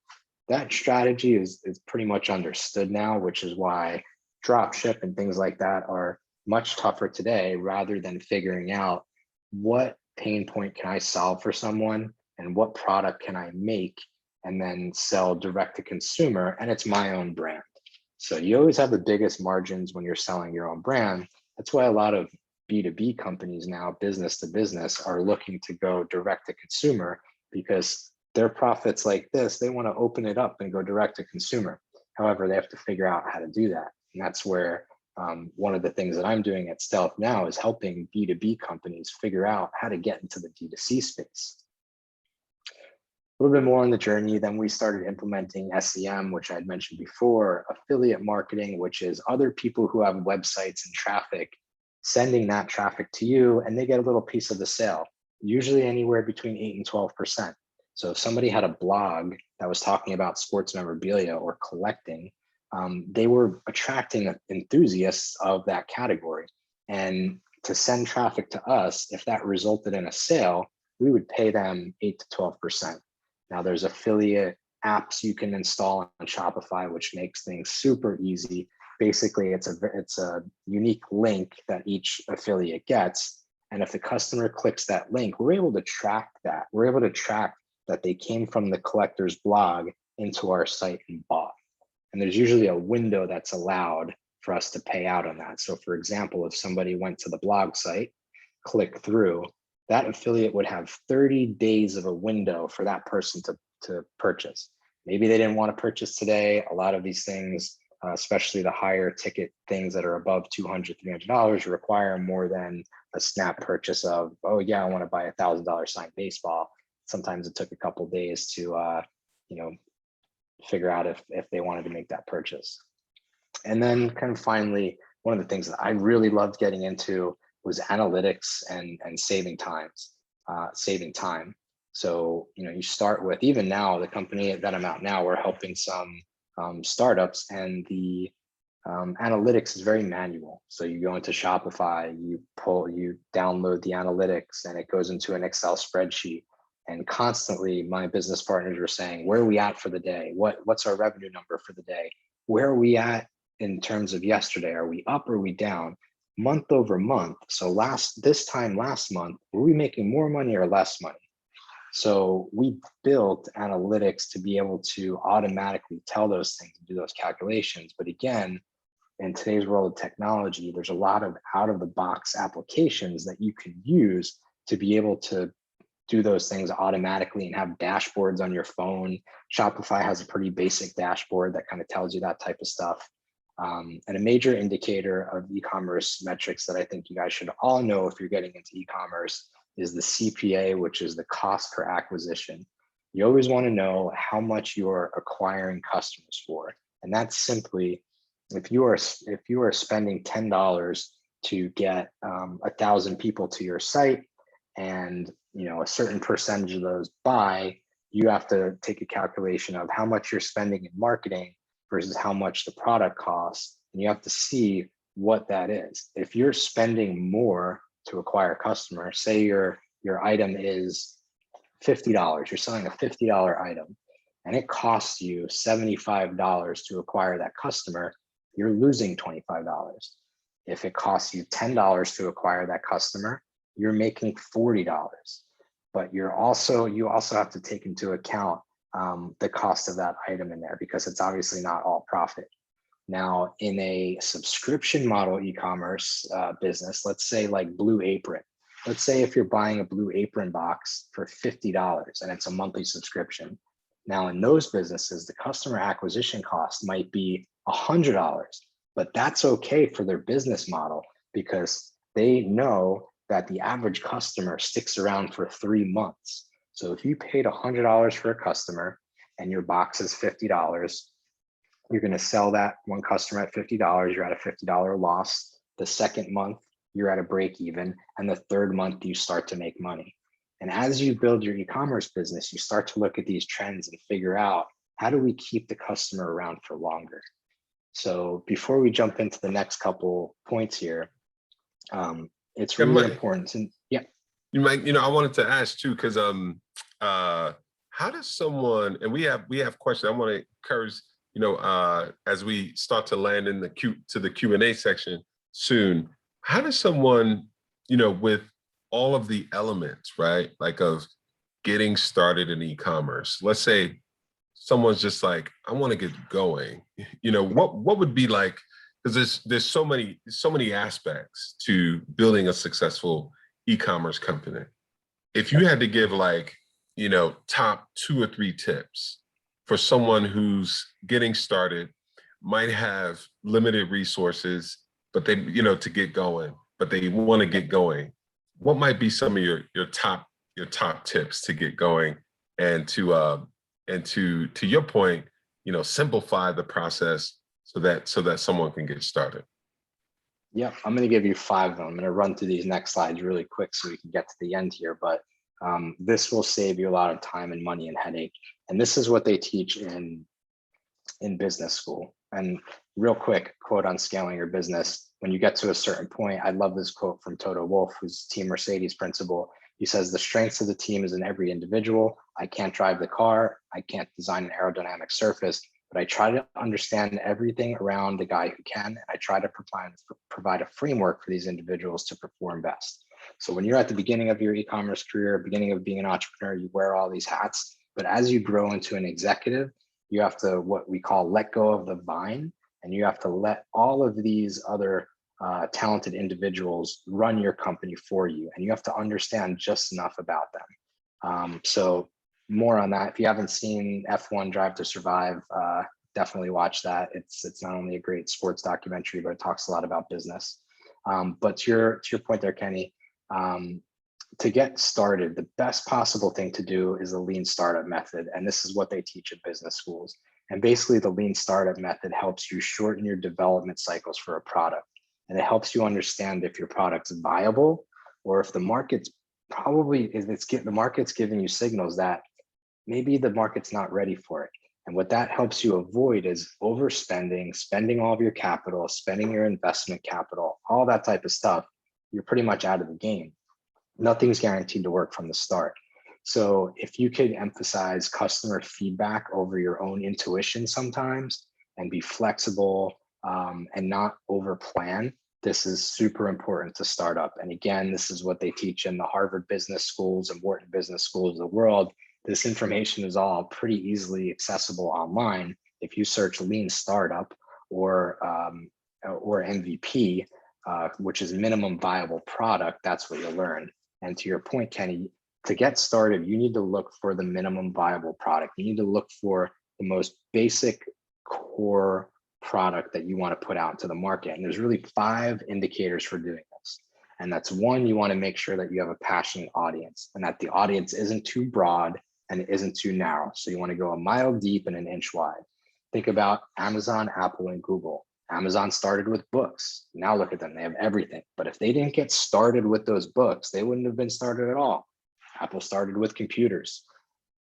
That strategy is pretty much understood now, which is why drop ship and things like that are much tougher today, rather than figuring out what pain point can I solve for someone and what product can I make and then sell direct to consumer, and it's my own brand. So you always have the biggest margins when you're selling your own brand. That's why a lot of B2B companies now, business to business, are looking to go direct to consumer, because their profits like this, they want to open it up and go direct to consumer. However, they have to figure out how to do that. And that's where One of the things that I'm doing at Stealth now is helping B2B companies figure out how to get into the D2C space. A little bit more on the journey, then we started implementing SEM, which I had mentioned before, affiliate marketing, which is other people who have websites and traffic, sending that traffic to you, and they get a little piece of the sale, usually anywhere between 8 and 12%. So if somebody had a blog that was talking about sports memorabilia or collecting, they were attracting enthusiasts of that category. And to send traffic to us, if that resulted in a sale, we would pay them 8 to 12%. Now there's affiliate apps you can install on Shopify, which makes things super easy. Basically, it's a unique link that each affiliate gets. And if the customer clicks that link, we're able to track that. We're able to track that they came from the collector's blog into our site and bought. And there's usually a window that's allowed for us to pay out on that. So for example, if somebody went to the blog site, click through, that affiliate would have 30 days of a window for that person to purchase. Maybe they didn't want to purchase today. A lot of these things, especially the higher ticket things that are above $200, $300, require more than a snap purchase of, oh yeah, I want to buy $1,000 signed baseball. Sometimes it took a couple of days to figure out if they wanted to make that purchase. And then kind of finally, one of the things that I really loved getting into was analytics and saving time. So, you start with, even now, the company that I'm at now, we're helping some startups, and the analytics is very manual. So you go into Shopify, you download the analytics, and it goes into an Excel spreadsheet. And constantly my business partners were saying, where are we at for the day? What's our revenue number for the day? Where are we at in terms of yesterday? Are we up or are we down? Month over month. So this time last month, were we making more money or less money? So we built analytics to be able to automatically tell those things and do those calculations. But again, in today's world of technology, there's a lot of out-of-the-box applications that you can use to be able to do those things automatically and have dashboards on your phone. Shopify has a pretty basic dashboard that kind of tells you that type of stuff. And a major indicator of e-commerce metrics that I think you guys should all know if you're getting into e-commerce is the CPA, which is the cost per acquisition. You always want to know how much you're acquiring customers for. And that's simply, if you are spending $10 to get 1,000 people to your site, and a certain percentage of those buy, you have to take a calculation of how much you're spending in marketing versus how much the product costs, and you have to see what that is. If you're spending more to acquire a customer, say your item is $50, you're selling a $50 item, and it costs you $75 to acquire that customer, you're losing $25. If it costs you $10 to acquire that customer, you're making $40. But you also have to take into account the cost of that item in there, because it's obviously not all profit. Now, in a subscription model e-commerce business, let's say like Blue Apron. Let's say if you're buying a Blue Apron box for $50 and it's a monthly subscription. Now, in those businesses, the customer acquisition cost might be $100, but that's okay for their business model, because they know that the average customer sticks around for 3 months. So if you paid $100 for a customer and your box is $50, you're going to sell that one customer at $50. You're at a $50 loss. The second month, you're at a break even. And the third month, you start to make money. And as you build your e-commerce business, you start to look at these trends and figure out, how do we keep the customer around for longer? So before we jump into the next couple points here, it's really important to, You might, I wanted to ask too, because how does someone, and we have questions. I want to encourage, as we start to land in the Q&A section soon, how does someone, with all of the elements, right, like of getting started in e-commerce, let's say someone's just like, I want to get going, what would be like, because there's so many aspects to building a successful e-commerce company. If you had to give like, top 2 or 3 tips for someone who's getting started, might have limited resources, but they, to get going, but they want to get going. What might be some of your top tips to get going and to your point, simplify the process so that someone can get started? Yep, I'm going to give you 5 of them. I'm going to run through these next slides really quick so we can get to the end here, but this will save you a lot of time and money and headache. And this is what they teach in business school. And real quick quote on scaling your business. When you get to a certain point, I love this quote from Toto Wolff, who's Team Mercedes principal. He says, the strengths of the team is in every individual. I can't drive the car. I can't design an aerodynamic surface, but I try to understand everything around the guy who can. And I try to provide a framework for these individuals to perform best. So when you're at the beginning of your e-commerce career, beginning of being an entrepreneur, you wear all these hats. But as you grow into an executive, you have to, what we call, let go of the vine, and you have to let all of these other talented individuals run your company for you. And you have to understand just enough about them. So more on that. If you haven't seen F1 Drive to Survive, definitely watch that. It's not only a great sports documentary, but it talks a lot about business. But to your point there, Kenny, to get started, the best possible thing to do is a lean startup method. And this is what they teach at business schools. And basically the lean startup method helps you shorten your development cycles for a product. And it helps you understand if your product's viable, or if the market's the market's giving you signals that maybe the market's not ready for it. And what that helps you avoid is overspending, spending all of your capital, spending your investment capital, all that type of stuff. You're pretty much out of the game. Nothing's guaranteed to work from the start. So if you could emphasize customer feedback over your own intuition sometimes, and be flexible and not over plan, this is super important to start up. And again, this is what they teach in the Harvard business schools and Wharton business schools of the world. This information is all pretty easily accessible online. If you search lean startup or MVP, which is minimum viable product, that's what you'll learn. And to your point, Kenny, to get started, you need to look for the minimum viable product. You need to look for the most basic core product that you want to put out into the market. And there's really 5 indicators for doing this. And that's 1, you want to make sure that you have a passionate audience, and that the audience isn't too broad and it isn't too narrow. So you want to go a mile deep and an inch wide. Think about Amazon, Apple, and Google. Amazon started with books. Now look at them, they have everything. But if they didn't get started with those books, they wouldn't have been started at all. Apple started with computers.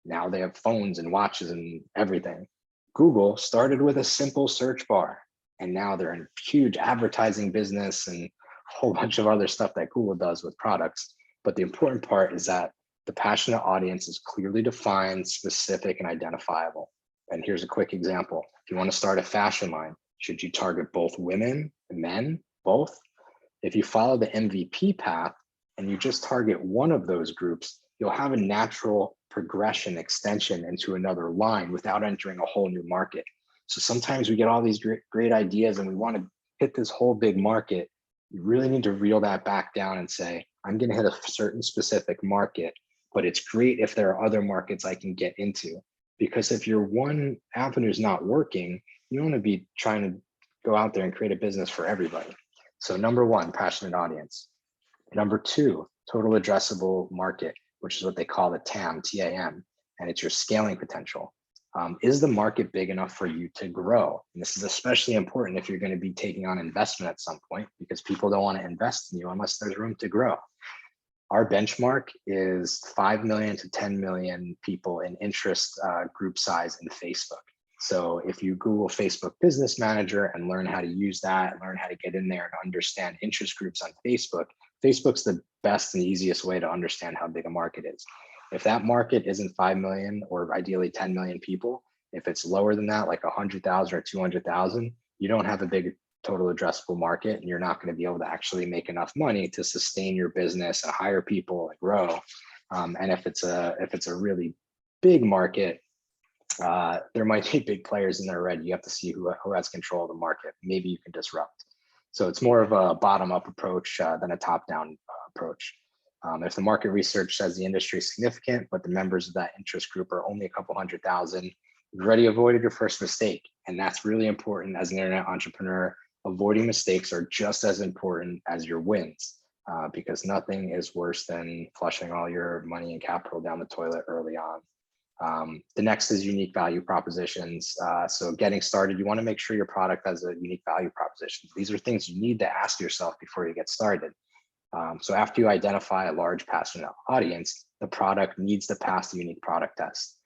Now they have phones and watches and everything. Google started with a simple search bar, and now they're in huge advertising business and a whole bunch of other stuff that Google does with products. But the important part is that the passionate audience is clearly defined, specific, and identifiable. And here's a quick example. If you want to start a fashion line, should you target both women and men, both? If you follow the MVP path and you just target one of those groups, you'll have a natural progression extension into another line without entering a whole new market. So sometimes we get all these great ideas and we want to hit this whole big market. You really need to reel that back down and say, I'm going to hit a certain specific market, but it's great if there are other markets I can get into. Because if your one avenue is not working, you want to be trying to go out there and create a business for everybody. So number 1, passionate audience. Number 2, total addressable market, which is what they call the TAM, T-A-M, and it's your scaling potential. Is the market big enough for you to grow? And this is especially important if you're going to be taking on investment at some point, because people don't want to invest in you unless there's room to grow. Our benchmark is 5 million to 10 million people in interest group size in Facebook. So if you Google Facebook Business Manager and learn how to use that, and learn how to get in there and understand interest groups on Facebook, Facebook's the best and easiest way to understand how big a market is. If that market isn't 5 million or ideally 10 million people, if it's lower than that, like 100,000 or 200,000, you don't have a big total addressable market, and you're not going to be able to actually make enough money to sustain your business and hire people and grow. And if it's a really big market, there might be big players in there already. You have to see who has control of the market. Maybe you can disrupt. So it's more of a bottom-up approach than a top-down approach. If the market research says the industry is significant, but the members of that interest group are only a couple 100,000, you've already avoided your first mistake. And that's really important as an internet entrepreneur. avoiding mistakes are just as important as your wins, because nothing is worse than flushing all your money and capital down the toilet early on. The next is unique value propositions. So getting started, you want to make sure your product has a unique value proposition. These are things you need to ask yourself before you get started. So after you identify a large passionate audience, the product needs to pass the unique product test.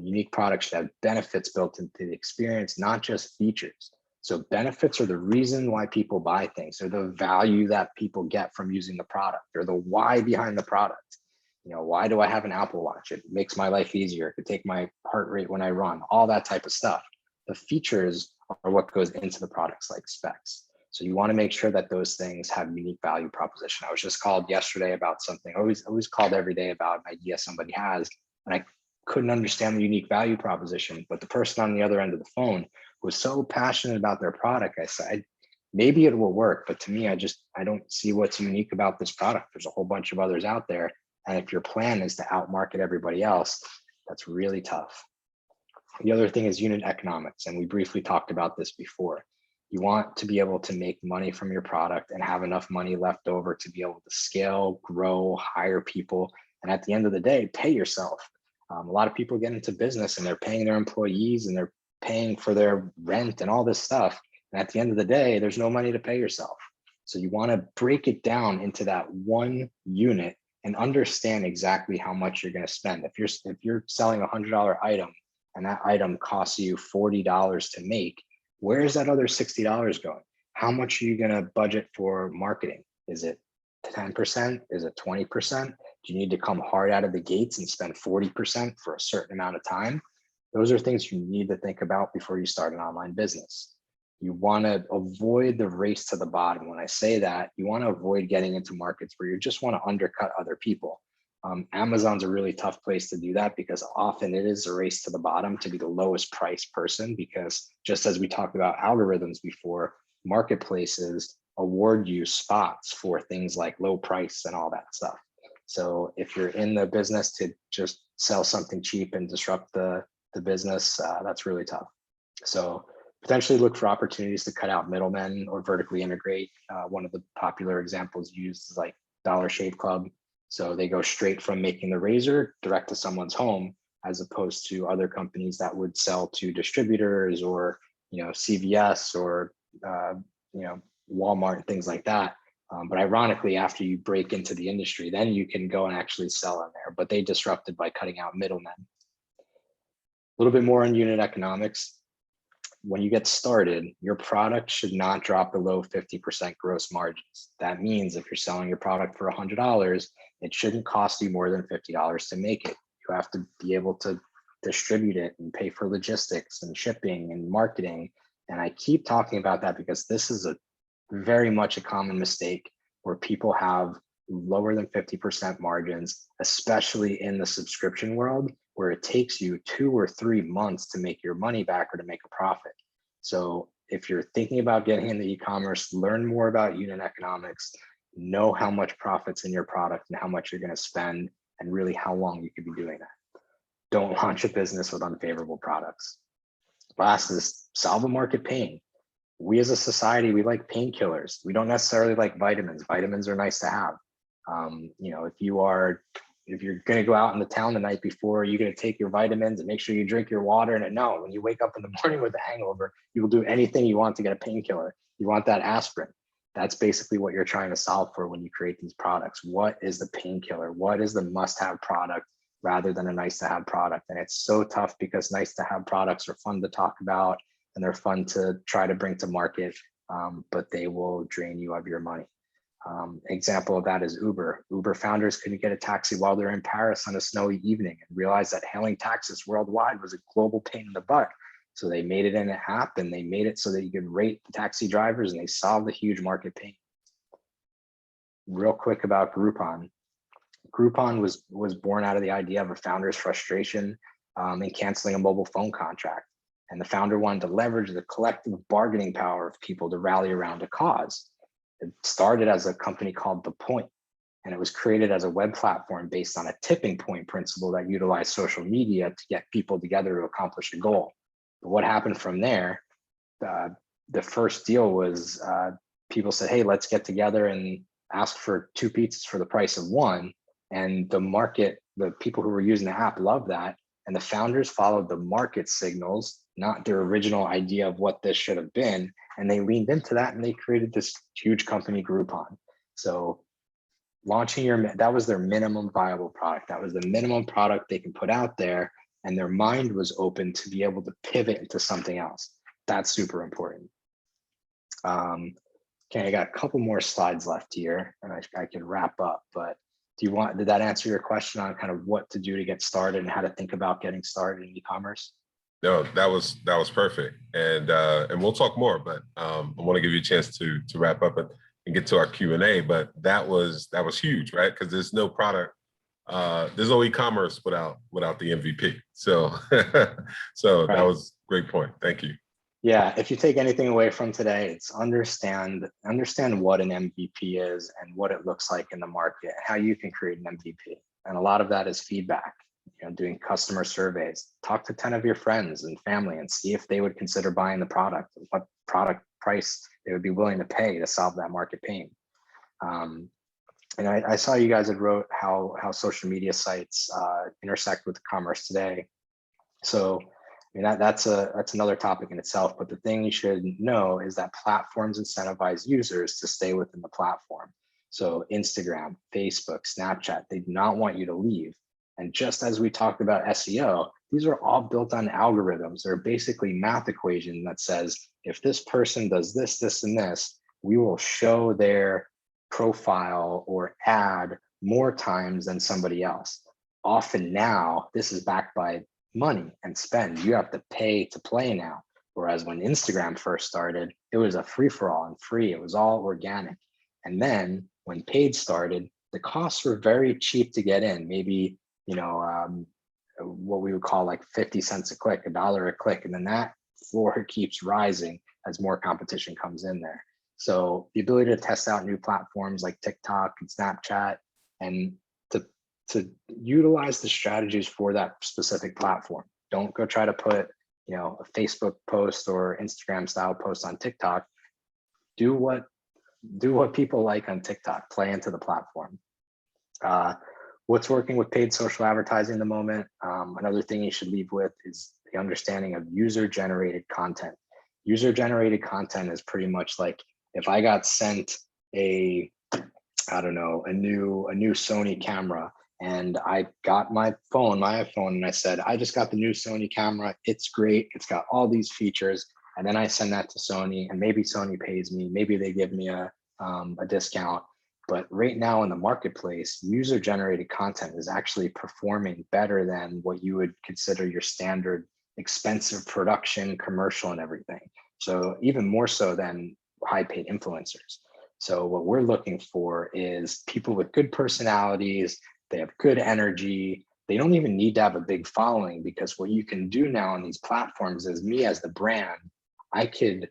Unique products should have benefits built into the experience, not just features. So benefits are the reason why people buy things. They're the value that people get from using the product. They're the why behind the product. You know, why do I have an Apple Watch? It makes my life easier. It could take my heart rate when I run, all that type of stuff. The features are what goes into the products, like specs. So you want to make sure that those things have unique value proposition. I was just called yesterday about something, always called every day about an idea somebody has, and I couldn't understand the unique value proposition, but the person on the other end of the phone was so passionate about their product. I said, maybe it will work, but to me, I don't see what's unique about this product. There's a whole bunch of others out there. And if your plan is to outmarket everybody else, that's really tough. The other thing is unit economics. And we briefly talked about this before. You want to be able to make money from your product and have enough money left over to be able to scale, grow, hire people. And at the end of the day, pay yourself. A lot of people get into business and they're paying their employees and they're paying for their rent and all this stuff. And at the end of the day, there's no money to pay yourself. So you want to break it down into that one unit and understand exactly how much you're going to spend. If you're selling a $100 item and that item costs you $40 to make, where is that other $60 going? How much are you going to budget for marketing? Is it 10%? Is it 20%? Do you need to come hard out of the gates and spend 40% for a certain amount of time? Those are things you need to think about before you start an online business. You want to avoid the race to the bottom. When I say that, you want to avoid getting into markets where you just want to undercut other people. Amazon's a really tough place to do that because often it is a race to the bottom to be the lowest price person, because just as we talked about algorithms before, marketplaces award you spots for things like low price and all that stuff. So if you're in the business to just sell something cheap and disrupt the business, that's really tough. So potentially look for opportunities to cut out middlemen or vertically integrate. One of the popular examples used is like Dollar Shave Club. So they go straight from making the razor direct to someone's home, as opposed to other companies that would sell to distributors or, you know, CVS or, you know, Walmart and things like that. But ironically, after you break into the industry, then you can go and actually sell on there, but they disrupted by cutting out middlemen. A little bit more on unit economics. When you get started, your product should not drop below 50% gross margins. That means if you're selling your product for $100, it shouldn't cost you more than $50 to make it. You have to be able to distribute it and pay for logistics and shipping and marketing. And I keep talking about that because this is a very much a common mistake where people have lower than 50% margins, especially in the subscription world, where it takes you 2 or 3 months to make your money back or to make a profit. So if you're thinking about getting into e-commerce, learn more about unit economics, know how much profits in your product and how much you're going to spend and really how long you could be doing that. Don't launch a business with unfavorable products. Last is solve a market pain. We as a society, we like painkillers. We don't necessarily like vitamins. Vitamins are nice to have. You know, if you're going to go out in the town the night before, you're going to take your vitamins and make sure you drink your water. And no, when you wake up in the morning with a hangover, you will do anything you want to get a painkiller. You want that aspirin. That's basically what you're trying to solve for when you create these products. What is the painkiller? What is the must-have product rather than a nice-to-have product? And it's so tough because nice-to-have products are fun to talk about and they're fun to try to bring to market, but they will drain you of your money. Example of that is Uber. Uber founders couldn't get a taxi while they're in Paris on a snowy evening and realized that hailing taxis worldwide was a global pain in the butt. So they made it in an app and they made it so that you could rate the taxi drivers and they solved a huge market pain. Real quick about Groupon. Groupon was born out of the idea of a founder's frustration in canceling a mobile phone contract. And the founder wanted to leverage the collective bargaining power of people to rally around a cause. It started as a company called The Point, and it was created as a web platform based on a tipping point principle that utilized social media to get people together to accomplish a goal. But what happened from there, the first deal was people said, hey, let's get together and ask for 2 pizzas for the price of 1. And the market, the people who were using the app loved that. And the founders followed the market signals, not their original idea of what this should have been. And they leaned into that and they created this huge company, Groupon. So launching that was their minimum viable product. That was the minimum product they can put out there. And their mind was open to be able to pivot into something else. That's super important. Okay, I got a couple more slides left here and I can wrap up, but did that answer your question on kind of what to do to get started and how to think about getting started in e-commerce? No, that was perfect. And we'll talk more, but I want to give you a chance to wrap up and get to our Q&A, but that was huge, right? Because there's no product, there's no e-commerce without the MVP. So so Right. That was a great point. Thank you. Yeah, if you take anything away from today, it's understand what an MVP is and what it looks like in the market and how you can create an MVP. And a lot of that is feedback, doing customer surveys. Talk to 10 of your friends and family and see if they would consider buying the product, what product price they would be willing to pay to solve that market pain. And I saw you guys had wrote how social media sites intersect with commerce today. So that's another topic in itself, but the thing you should know is that platforms incentivize users to stay within the platform. So Instagram, Facebook, Snapchat, they do not want you to leave. And just as we talked about SEO, these are all built on algorithms. They're basically math equation that says, if this person does this, this, and this, we will show their profile or ad more times than somebody else. Often now, this is backed by money and spend. You have to pay to play now. Whereas when Instagram first started, it was a free-for-all and free. It was all organic. And then when paid started, the costs were very cheap to get in. Maybe, what we would call like 50 cents a click, $1 a click. And then that floor keeps rising as more competition comes in there. So the ability to test out new platforms like TikTok and Snapchat and to utilize the strategies for that specific platform. Don't go try to put, a Facebook post or Instagram style post on TikTok. Do what people like on TikTok, play into the platform. What's working with paid social advertising at the moment? Another thing you should leave with is the understanding of user-generated content. User-generated content is pretty much like if I got sent a new Sony camera, and I got my iPhone, and I said, I just got the new Sony camera. It's great. It's got all these features. And then I send that to Sony, and maybe Sony pays me. Maybe they give me a discount. But right now in the marketplace, user-generated content is actually performing better than what you would consider your standard expensive production, commercial, and everything. So even more so than high-paid influencers. So what we're looking for is people with good personalities. They have good energy. They don't even need to have a big following, because what you can do now on these platforms is, me as the brand, I could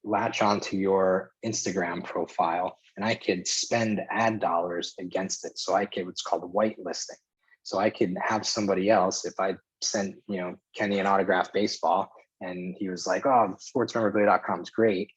latch onto your Instagram profile and I could spend ad dollars against it. So I could, what's called whitelisting. So I could have somebody else, if I sent, Kenny an autographed baseball and he was like, oh, sportsmemorabilia.com is great.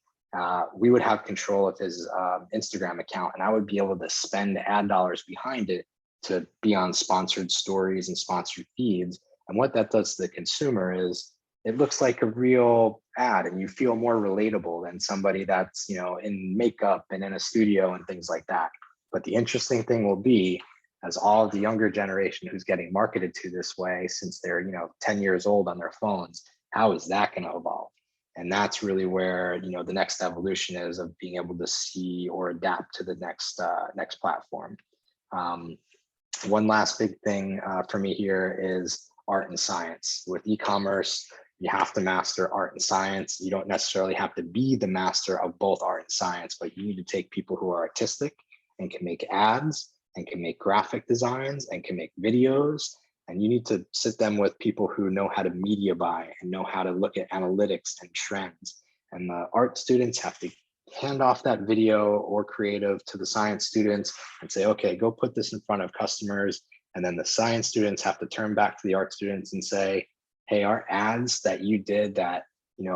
We would have control of his Instagram account, and I would be able to spend ad dollars behind it to be on sponsored stories and sponsored feeds. And what that does to the consumer is it looks like a real ad, and you feel more relatable than somebody that's, in makeup and in a studio and things like that. But the interesting thing will be, as all of the younger generation who's getting marketed to this way since they're, 10 years old on their phones, how is that going to evolve? And that's really where, the next evolution is, of being able to see or adapt to the next platform. One last big thing for me here is art and science. With e-commerce, you have to master art and science. You don't necessarily have to be the master of both art and science, but you need to take people who are artistic and can make ads and can make graphic designs and can make videos. And you need to sit them with people who know how to media buy and know how to look at analytics and trends. And the art students have to hand off that video or creative to the science students and say, okay, go put this in front of customers. And then the science students have to turn back to the art students and say, hey, our ads that you did that,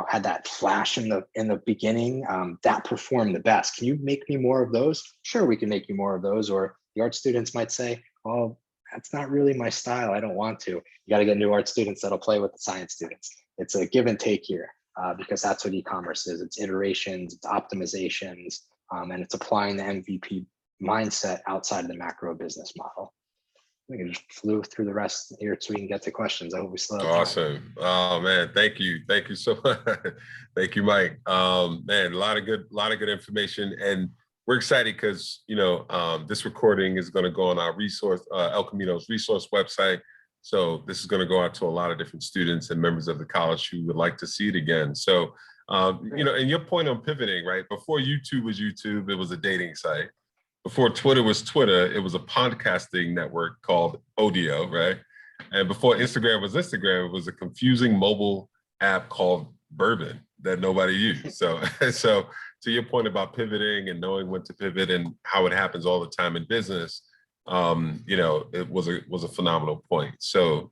had that flash in the beginning, that performed the best. Can you make me more of those? Sure, we can make you more of those. Or the art students might say, well, that's not really my style. I don't want to. You got to get new art students that'll play with the science students. It's a give and take here, because that's what e-commerce is. It's iterations, it's optimizations, and it's applying the MVP mindset outside of the macro business model. I think I just flew through the rest here so we can get to questions. I hope we still have time. Awesome. Oh man, thank you so much. Thank you, Mike. Man, a lot of good information, and we're excited because this recording is going to go on our resource, El Camino's resource website. So this is going to go out to a lot of different students and members of the college who would like to see it again. So and your point on pivoting, right? Before YouTube was YouTube, it was a dating site. Before Twitter was Twitter, it was a podcasting network called Audio, right? And before Instagram was Instagram, it was a confusing mobile app called Bourbon that nobody used. So to your point about pivoting and knowing when to pivot and how it happens all the time in business, it was a phenomenal point. So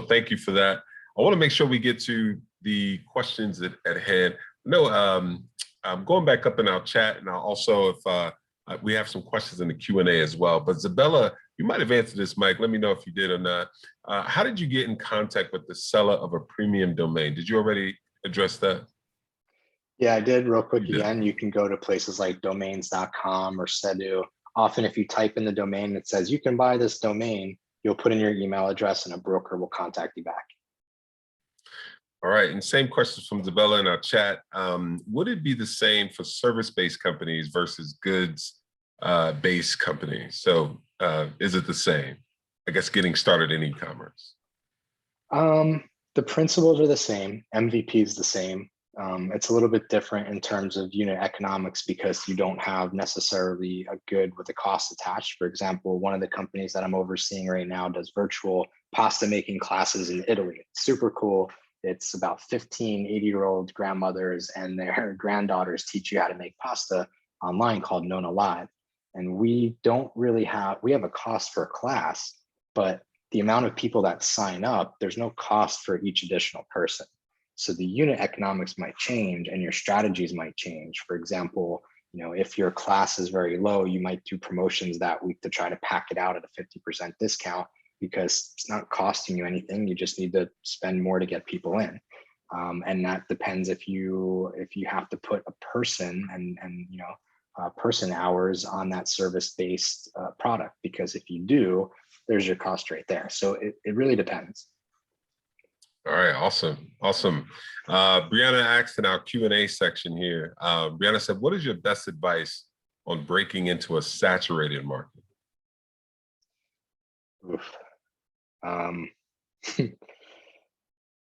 thank you for that. I want to make sure we get to the questions at hand. I'm going back up in our chat, and I'll also, if we have some questions in the Q&A as well. But Zabella, you might have answered this, Mike. Let me know if you did or not. How did you get in contact with the seller of a premium domain? Did you already address that? Yeah, I did real quick. Again, you can go to places like domains.com or Sedu. Often if you type in the domain that says you can buy this domain, you'll put in your email address and a broker will contact you back. All right, and same questions from Zabella in our chat. Would it be the same for service-based companies versus goods-based companies? So is it the same? I guess getting started in e-commerce. The principles are the same. MVP is the same. It's a little bit different in terms of unit economics because you don't have necessarily a good with a cost attached. For example, one of the companies that I'm overseeing right now does virtual pasta making classes in Italy. It's super cool. It's about 15 80-year-old grandmothers and their granddaughters teach you how to make pasta online called Nona Live. And we have a cost for a class, but the amount of people that sign up, there's no cost for each additional person. So the unit economics might change and your strategies might change. For example, if your class is very low, you might do promotions that week to try to pack it out at a 50% discount because it's not costing you anything. You just need to spend more to get people in. And that depends if you have to put a person and person hours on that service-based product, because if you do, there's your cost right there. So it really depends. All right, awesome. Brianna asked in our Q&A section here, Brianna said, what is your best advice on breaking into a saturated market?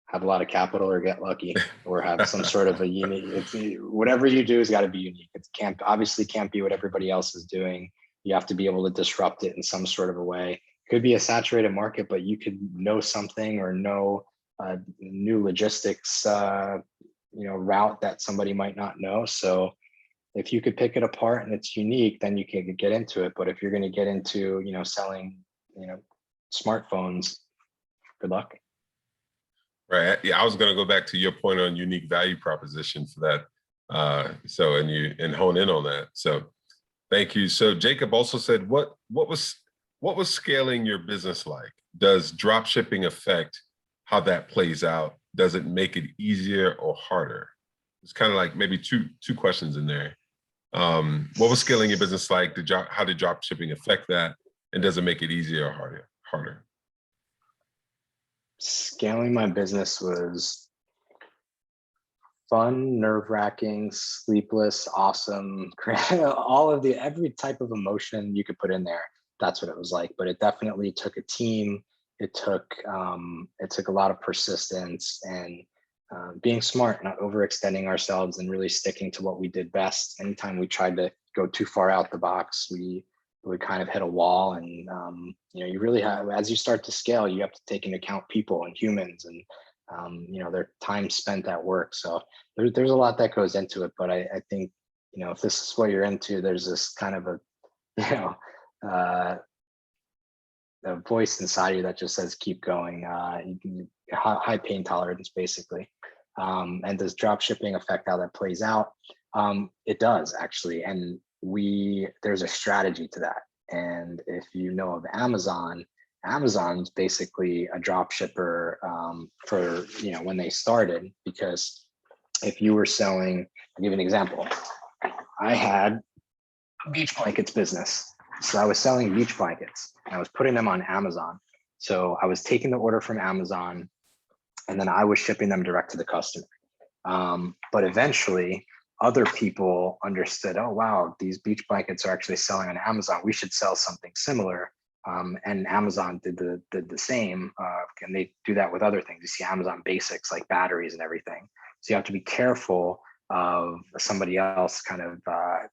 Have a lot of capital or get lucky or have some sort of a unique, whatever you do has got to be unique. It can't be what everybody else is doing. You have to be able to disrupt it in some sort of a way. It could be a saturated market, but you could know something or know new logistics route that somebody might not know. So if you could pick it apart and it's unique, then you can get into it. But if you're going to get into selling smartphones, good luck. Right. Yeah, I was going to go back to your point on unique value proposition for that. And hone in on that. So thank you. So Jacob also said, what was scaling your business like? Does drop shipping affect how that plays out? Does it make it easier or harder? It's kind of like maybe two questions in there. What was scaling your business like? How did drop shipping affect that? And does it make it easier or harder? Scaling my business was fun, nerve-wracking, sleepless, awesome, every type of emotion you could put in there. That's what it was like. But it definitely took a team. It took a lot of persistence and being smart, not overextending ourselves and really sticking to what we did best. Anytime we tried to go too far out the box, we would kind of hit a wall. And you really have, as you start to scale, you have to take into account people and humans and their time spent at work. So there's a lot that goes into it. But I think if this is what you're into, there's this kind of a voice inside you that just says keep going. High pain tolerance, basically. And does drop shipping affect how that plays out? It does actually. And there's a strategy to that. And if you know of Amazon, Amazon's basically a drop shipper for, when they started, because if you were selling, I'll give you an example. I had a beach blankets business. So I was selling beach blankets and I was putting them on Amazon. So I was taking the order from Amazon and then I was shipping them direct to the customer. But eventually other people understood, oh, wow, these beach blankets are actually selling on Amazon. We should sell something similar. And Amazon did the same. And they do that with other things. You see Amazon basics like batteries and everything. So you have to be careful of somebody else kind of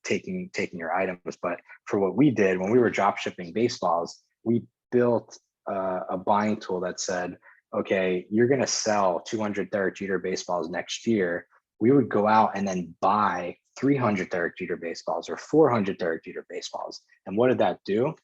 taking your items. But for what we did when we were drop shipping baseballs, we built a buying tool that said, okay, you're going to sell 200 Derek Jeter baseballs next year. We would go out and then buy 300 Derek Jeter baseballs or 400 Derek Jeter baseballs. And what did that do?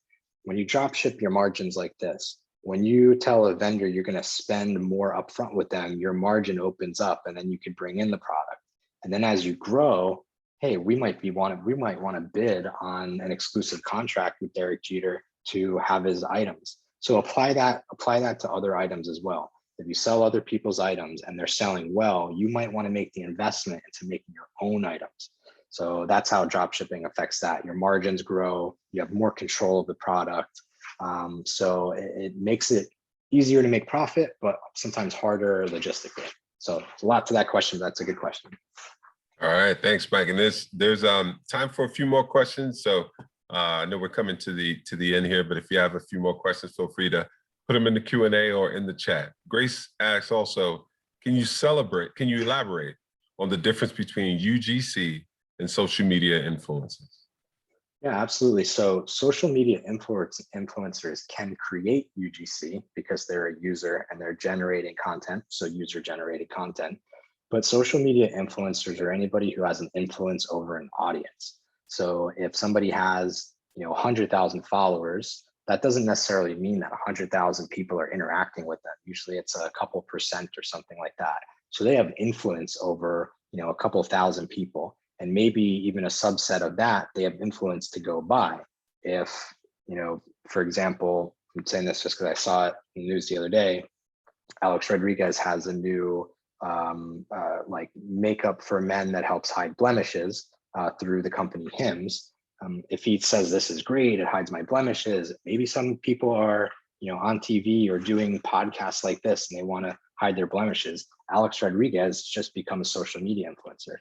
When you drop ship your margins like this, when you tell a vendor you're going to spend more upfront with them, your margin opens up and then you can bring in the product. And then as you grow, hey, we might want to bid on an exclusive contract with Derek Jeter to have his items. So apply that to other items as well. If you sell other people's items and they're selling well, you might want to make the investment into making your own items. So that's how drop shipping affects that. Your margins grow, you have more control of the product. So it makes it easier to make profit, but sometimes harder logistically. So there's a lot to that question. But that's a good question. All right, thanks, Mike. And there's time for a few more questions. So I know we're coming to the end here, but if you have a few more questions, feel free to put them in the Q&A or in the chat. Grace asks also, can you elaborate on the difference between UGC and social media influencers? Yeah, absolutely. So social media influencers can create UGC because they're a user and they're generating content, so user generated content. But social media influencers are anybody who has an influence over an audience. So if somebody has 100,000 followers, that doesn't necessarily mean that 100,000 people are interacting with them. Usually it's a couple percent or something like that. So they have influence over a couple thousand people. And maybe even a subset of that, they have influence to go by. If, for example, I'm saying this just because I saw it in the news the other day, Alex Rodriguez has a new like makeup for men that helps hide blemishes through the company Hims. If he says this is great, it hides my blemishes, maybe some people are, on TV or doing podcasts like this and they want to hide their blemishes. Alex Rodriguez just become a social media influencer.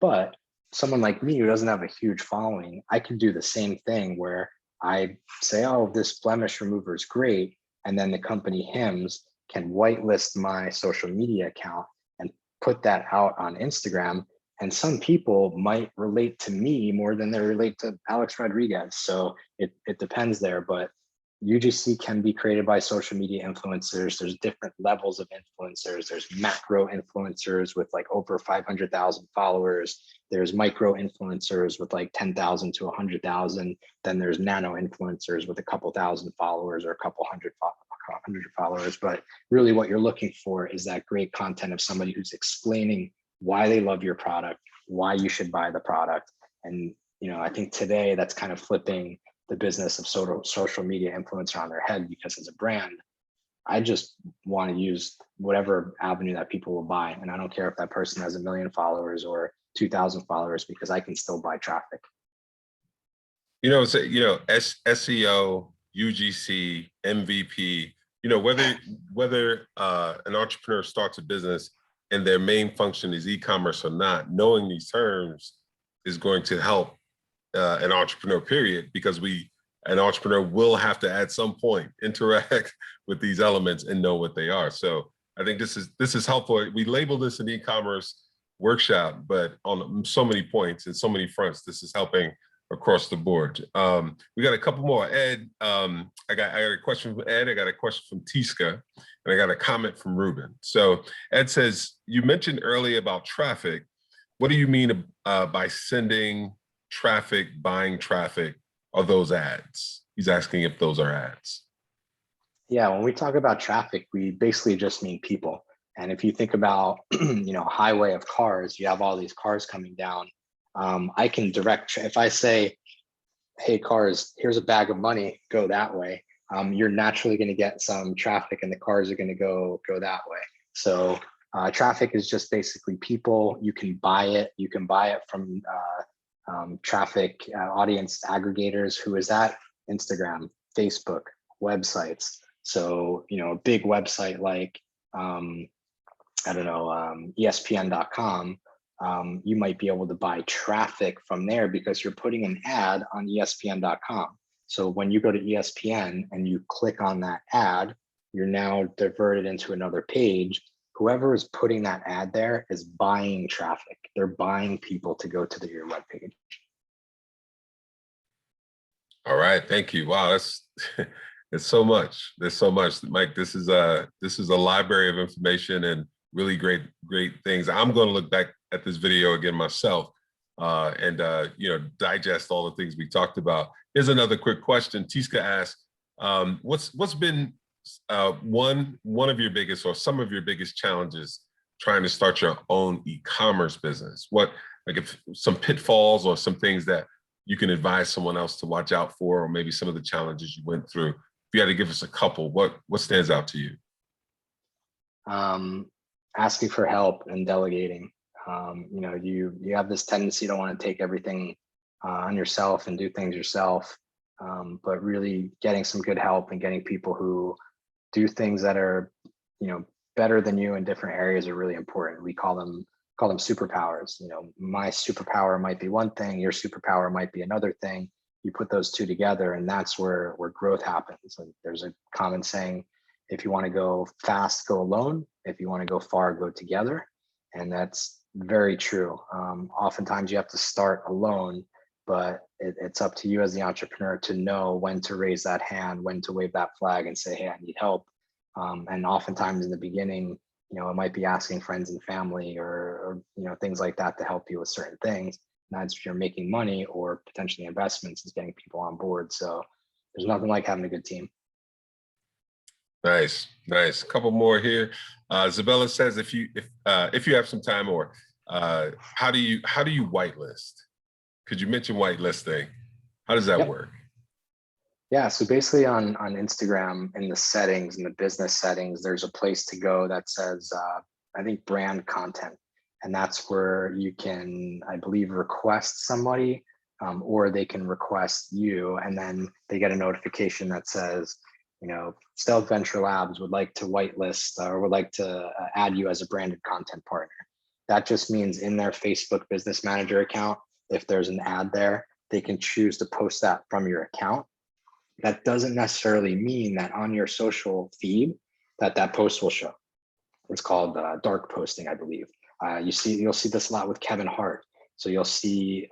But someone like me who doesn't have a huge following, I can do the same thing where I say, oh, this blemish remover is great. And then the company Hims can whitelist my social media account and put that out on Instagram. And some people might relate to me more than they relate to Alex Rodriguez. So it depends there, but UGC can be created by social media influencers. There's different levels of influencers. There's macro influencers with like over 500,000 followers. There's micro influencers with like 10,000 to 100,000. Then there's nano influencers with a couple thousand followers or a couple hundred followers. But really what you're looking for is that great content of somebody who's explaining why they love your product, why you should buy the product. And, I think today that's kind of flipping the business of social media influencer on their head, because as a brand, I just want to use whatever avenue that people will buy. And I don't care if that person has 1 million followers or 2,000 followers, because I can still buy traffic. SEO, UGC, MVP, whether an entrepreneur starts a business and their main function is e-commerce or not, knowing these terms is going to help an entrepreneur, period, because an entrepreneur will have to at some point interact with these elements and know what they are. So I think this is helpful. We label this an e-commerce workshop, but on so many points and so many fronts, this is helping across the board. We got a couple more. Ed, I got a question from Ed, I got a question from Tiska, and I got a comment from Ruben. So Ed says, you mentioned earlier about traffic. What do you mean by sending traffic, buying traffic? Are those ads? He's asking if those are ads. Yeah, when we talk about traffic, we basically just mean people. And if you think about, highway of cars, you have all these cars coming down. I can direct, if I say, hey, cars, here's a bag of money, go that way. You're naturally going to get some traffic and the cars are going to go that way. So traffic is just basically people. You can buy it. You can buy it from traffic audience aggregators. Who is that? Instagram, Facebook, websites. So, a big website like, ESPN.com, you might be able to buy traffic from there because you're putting an ad on ESPN.com. So when you go to ESPN and you click on that ad, you're now diverted into another page. Whoever is putting that ad there is buying traffic. They're buying people to go to your webpage. All right, thank you. Wow, that's it's so much. There's so much, Mike. This is a library of information and really great things. I'm going to look back at this video again myself and digest all the things we talked about. Here's another quick question. Tiska asked, what's been one of your biggest or some of your biggest challenges trying to start your own e-commerce business? If some pitfalls or some things that you can advise someone else to watch out for, or maybe some of the challenges you went through? If you had to give us a couple, what stands out to you? Asking for help and delegating. You have this tendency to want to take everything on yourself and do things yourself, but really getting some good help and getting people who do things that are, better than you in different areas are really important. We call them superpowers. My superpower might be one thing, your superpower might be another thing. You put those two together, and that's where growth happens. And there's a common saying, if you want to go fast, go alone. If you want to go far, go together. And that's very true. Oftentimes you have to start alone, but it's up to you as the entrepreneur to know when to raise that hand, when to wave that flag and say, hey, I need help. And oftentimes in the beginning, it might be asking friends and family or things like that to help you with certain things. And that's if you're making money or potentially investments, is getting people on board. So there's nothing like having a good team. Nice. A couple more here. Isabella says, if you have some time, or how do you whitelist? Could you mention whitelisting? How does that Yep. work? Yeah, so basically on Instagram, in the settings, in the business settings, there's a place to go that says, I think, brand content. And that's where you can, I believe, request somebody, or they can request you, and then they get a notification that says, Stealth Venture Labs would like to whitelist or would like to add you as a branded content partner. That just means in their Facebook Business Manager account, if there's an ad there, they can choose to post that from your account. That doesn't necessarily mean that on your social feed that post will show. It's called dark posting, I believe. You'll see this a lot with Kevin Hart. So you'll see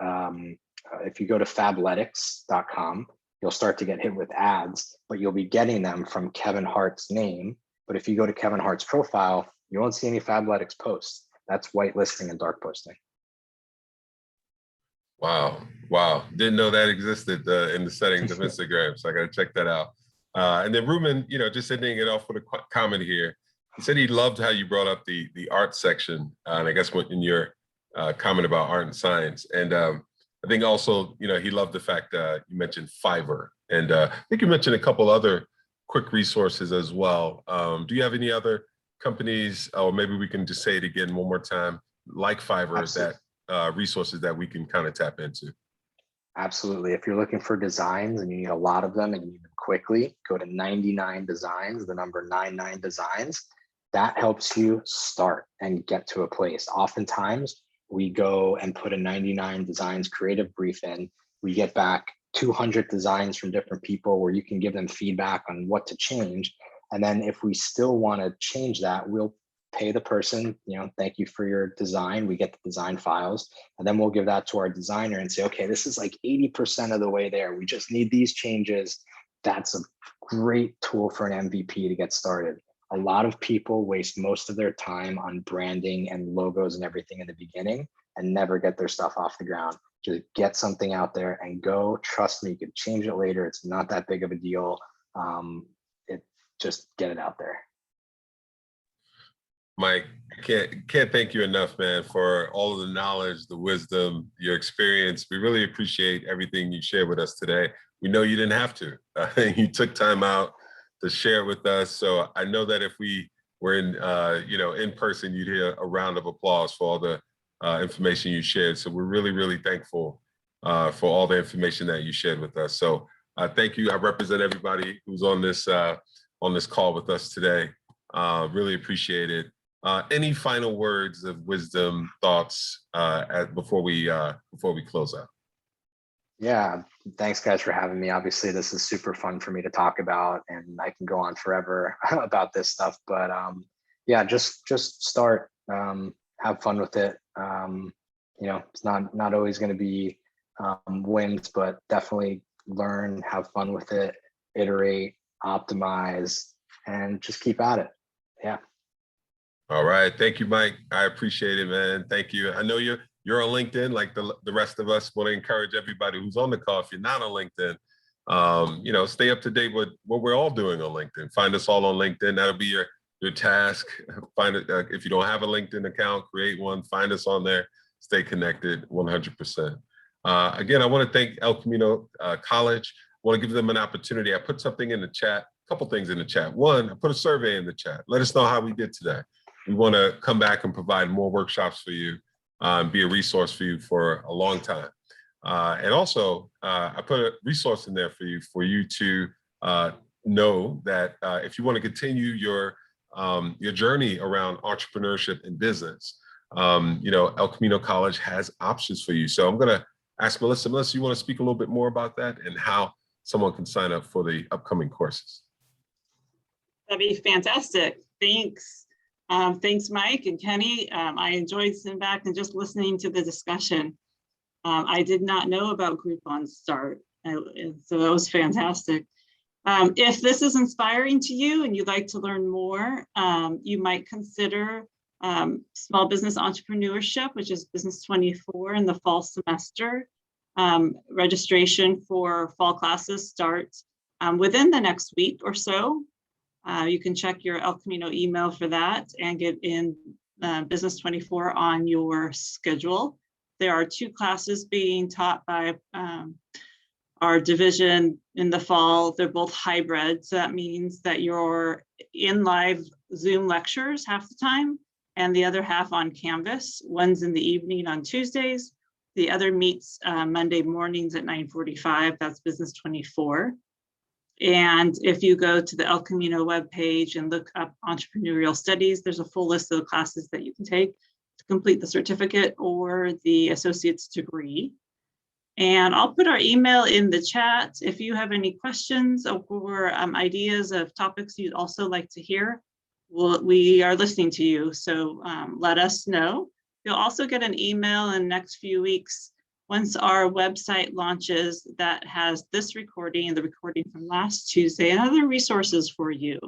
if you go to fabletics.com, you'll start to get hit with ads, but you'll be getting them from Kevin Hart's name. But if you go to Kevin Hart's profile, you won't see any Fabletics posts. That's whitelisting and dark posting. Wow. Didn't know that existed in the settings of Instagram. So I got to check that out. And then Ruben, just ending it off with a comment here. He said he loved how you brought up the art section. And I guess in your comment about art and science. And I think also, he loved the fact that you mentioned Fiverr. And I think you mentioned a couple other quick resources as well. Do you have any other companies, or maybe we can just say it again one more time, like Fiverr, Absolutely. that resources that we can kind of tap into? Absolutely. If you're looking for designs and you need a lot of them and you need them quickly, go to 99 Designs, the number 99 Designs. That helps you start and get to a place. Oftentimes, we go and put a 99 Designs creative brief in. We get back 200 designs from different people where you can give them feedback on what to change. And then if we still want to change that, we'll pay the person, thank you for your design. We get the design files, and then we'll give that to our designer and say, okay, this is like 80% of the way there. We just need these changes. That's a great tool for an MVP to get started. A lot of people waste most of their time on branding and logos and everything in the beginning and never get their stuff off the ground. Just get something out there and go. Trust me, you can change it later. It's not that big of a deal. Just get it out there. Mike, can't thank you enough, man, for all of the knowledge, the wisdom, your experience. We really appreciate everything you shared with us today. We know you didn't have to. You took time out to share with us. So I know that if we were in person, you'd hear a round of applause for all the information you shared. So we're really, really thankful for all the information that you shared with us. So thank you. I represent everybody who's on this call with us today. Really appreciate it. Any final words of wisdom, thoughts before we close out? Yeah, thanks guys for having me. Obviously, this is super fun for me to talk about, and I can go on forever about this stuff. But yeah, just start, have fun with it. It's not always going to be wins, but definitely learn, have fun with it, iterate, optimize, and just keep at it. Yeah. All right. Thank you, Mike. I appreciate it, man. Thank you. I know you're on LinkedIn, like the rest of us. Want to encourage everybody who's on the call, if you're not on LinkedIn, stay up to date with what we're all doing on LinkedIn. Find us all on LinkedIn. That'll be your task. Find it. If you don't have a LinkedIn account, create one. Find us on there. Stay connected 100%. Again, I want to thank El Camino College. I want to give them an opportunity. I put something in the chat, a couple things in the chat. One, I put a survey in the chat. Let us know how we did today. We want to come back and provide more workshops for you, be a resource for you for a long time. And also, I put a resource in there for you to know that if you want to continue your journey around entrepreneurship and business, El Camino College has options for you. So I'm going to ask Melissa. Melissa, you want to speak a little bit more about that and how someone can sign up for the upcoming courses? That'd be fantastic. Thanks. Thanks, Mike and Kenny. I enjoyed sitting back and just listening to the discussion. I did not know about Groupon Start, so that was fantastic. If this is inspiring to you and you'd like to learn more, you might consider small business entrepreneurship, which is Business 24 in the fall semester. Registration for fall classes starts within the next week or so. You can check your El Camino email for that and get in Business 24 on your schedule. There are 2 classes being taught by our division in the fall. They're both hybrid. So that means that you're in live Zoom lectures half the time and the other half on Canvas. One's in the evening on Tuesdays. The other meets Monday mornings at 9:45. That's Business 24. And if you go to the El Camino webpage and look up entrepreneurial studies, there's a full list of the classes that you can take to complete the certificate or the associate's degree. And I'll put our email in the chat. If you have any questions or ideas of topics you'd also like to hear, we are listening to you. So let us know. You'll also get an email in the next few weeks once our website launches that has this recording and the recording from last Tuesday and other resources for you.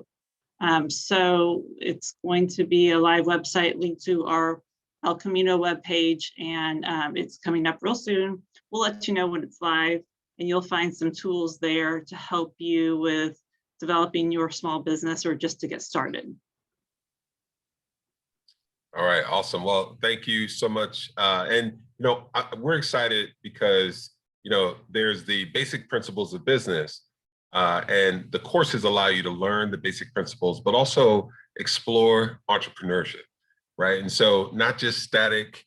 So it's going to be a live website linked to our El Camino webpage, and it's coming up real soon. We'll let you know when it's live, and you'll find some tools there to help you with developing your small business or just to get started. All right, awesome. Well, thank you so much. And we're excited because there's the basic principles of business, and the courses allow you to learn the basic principles, but also explore entrepreneurship, right? And so not just static,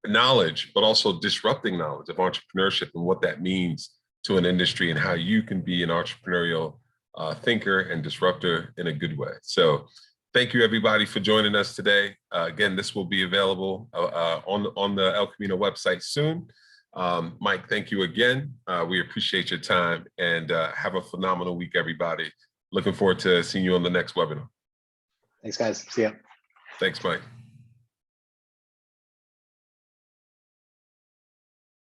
knowledge, but also disrupting knowledge of entrepreneurship and what that means to an industry and how you can be an entrepreneurial thinker and disruptor in a good way. So thank you everybody for joining us today. Again, this will be available on the El Camino website soon. Mike, thank you again. We appreciate your time, and have a phenomenal week, everybody. Looking forward to seeing you on the next webinar. Thanks, guys. See ya. Thanks, Mike.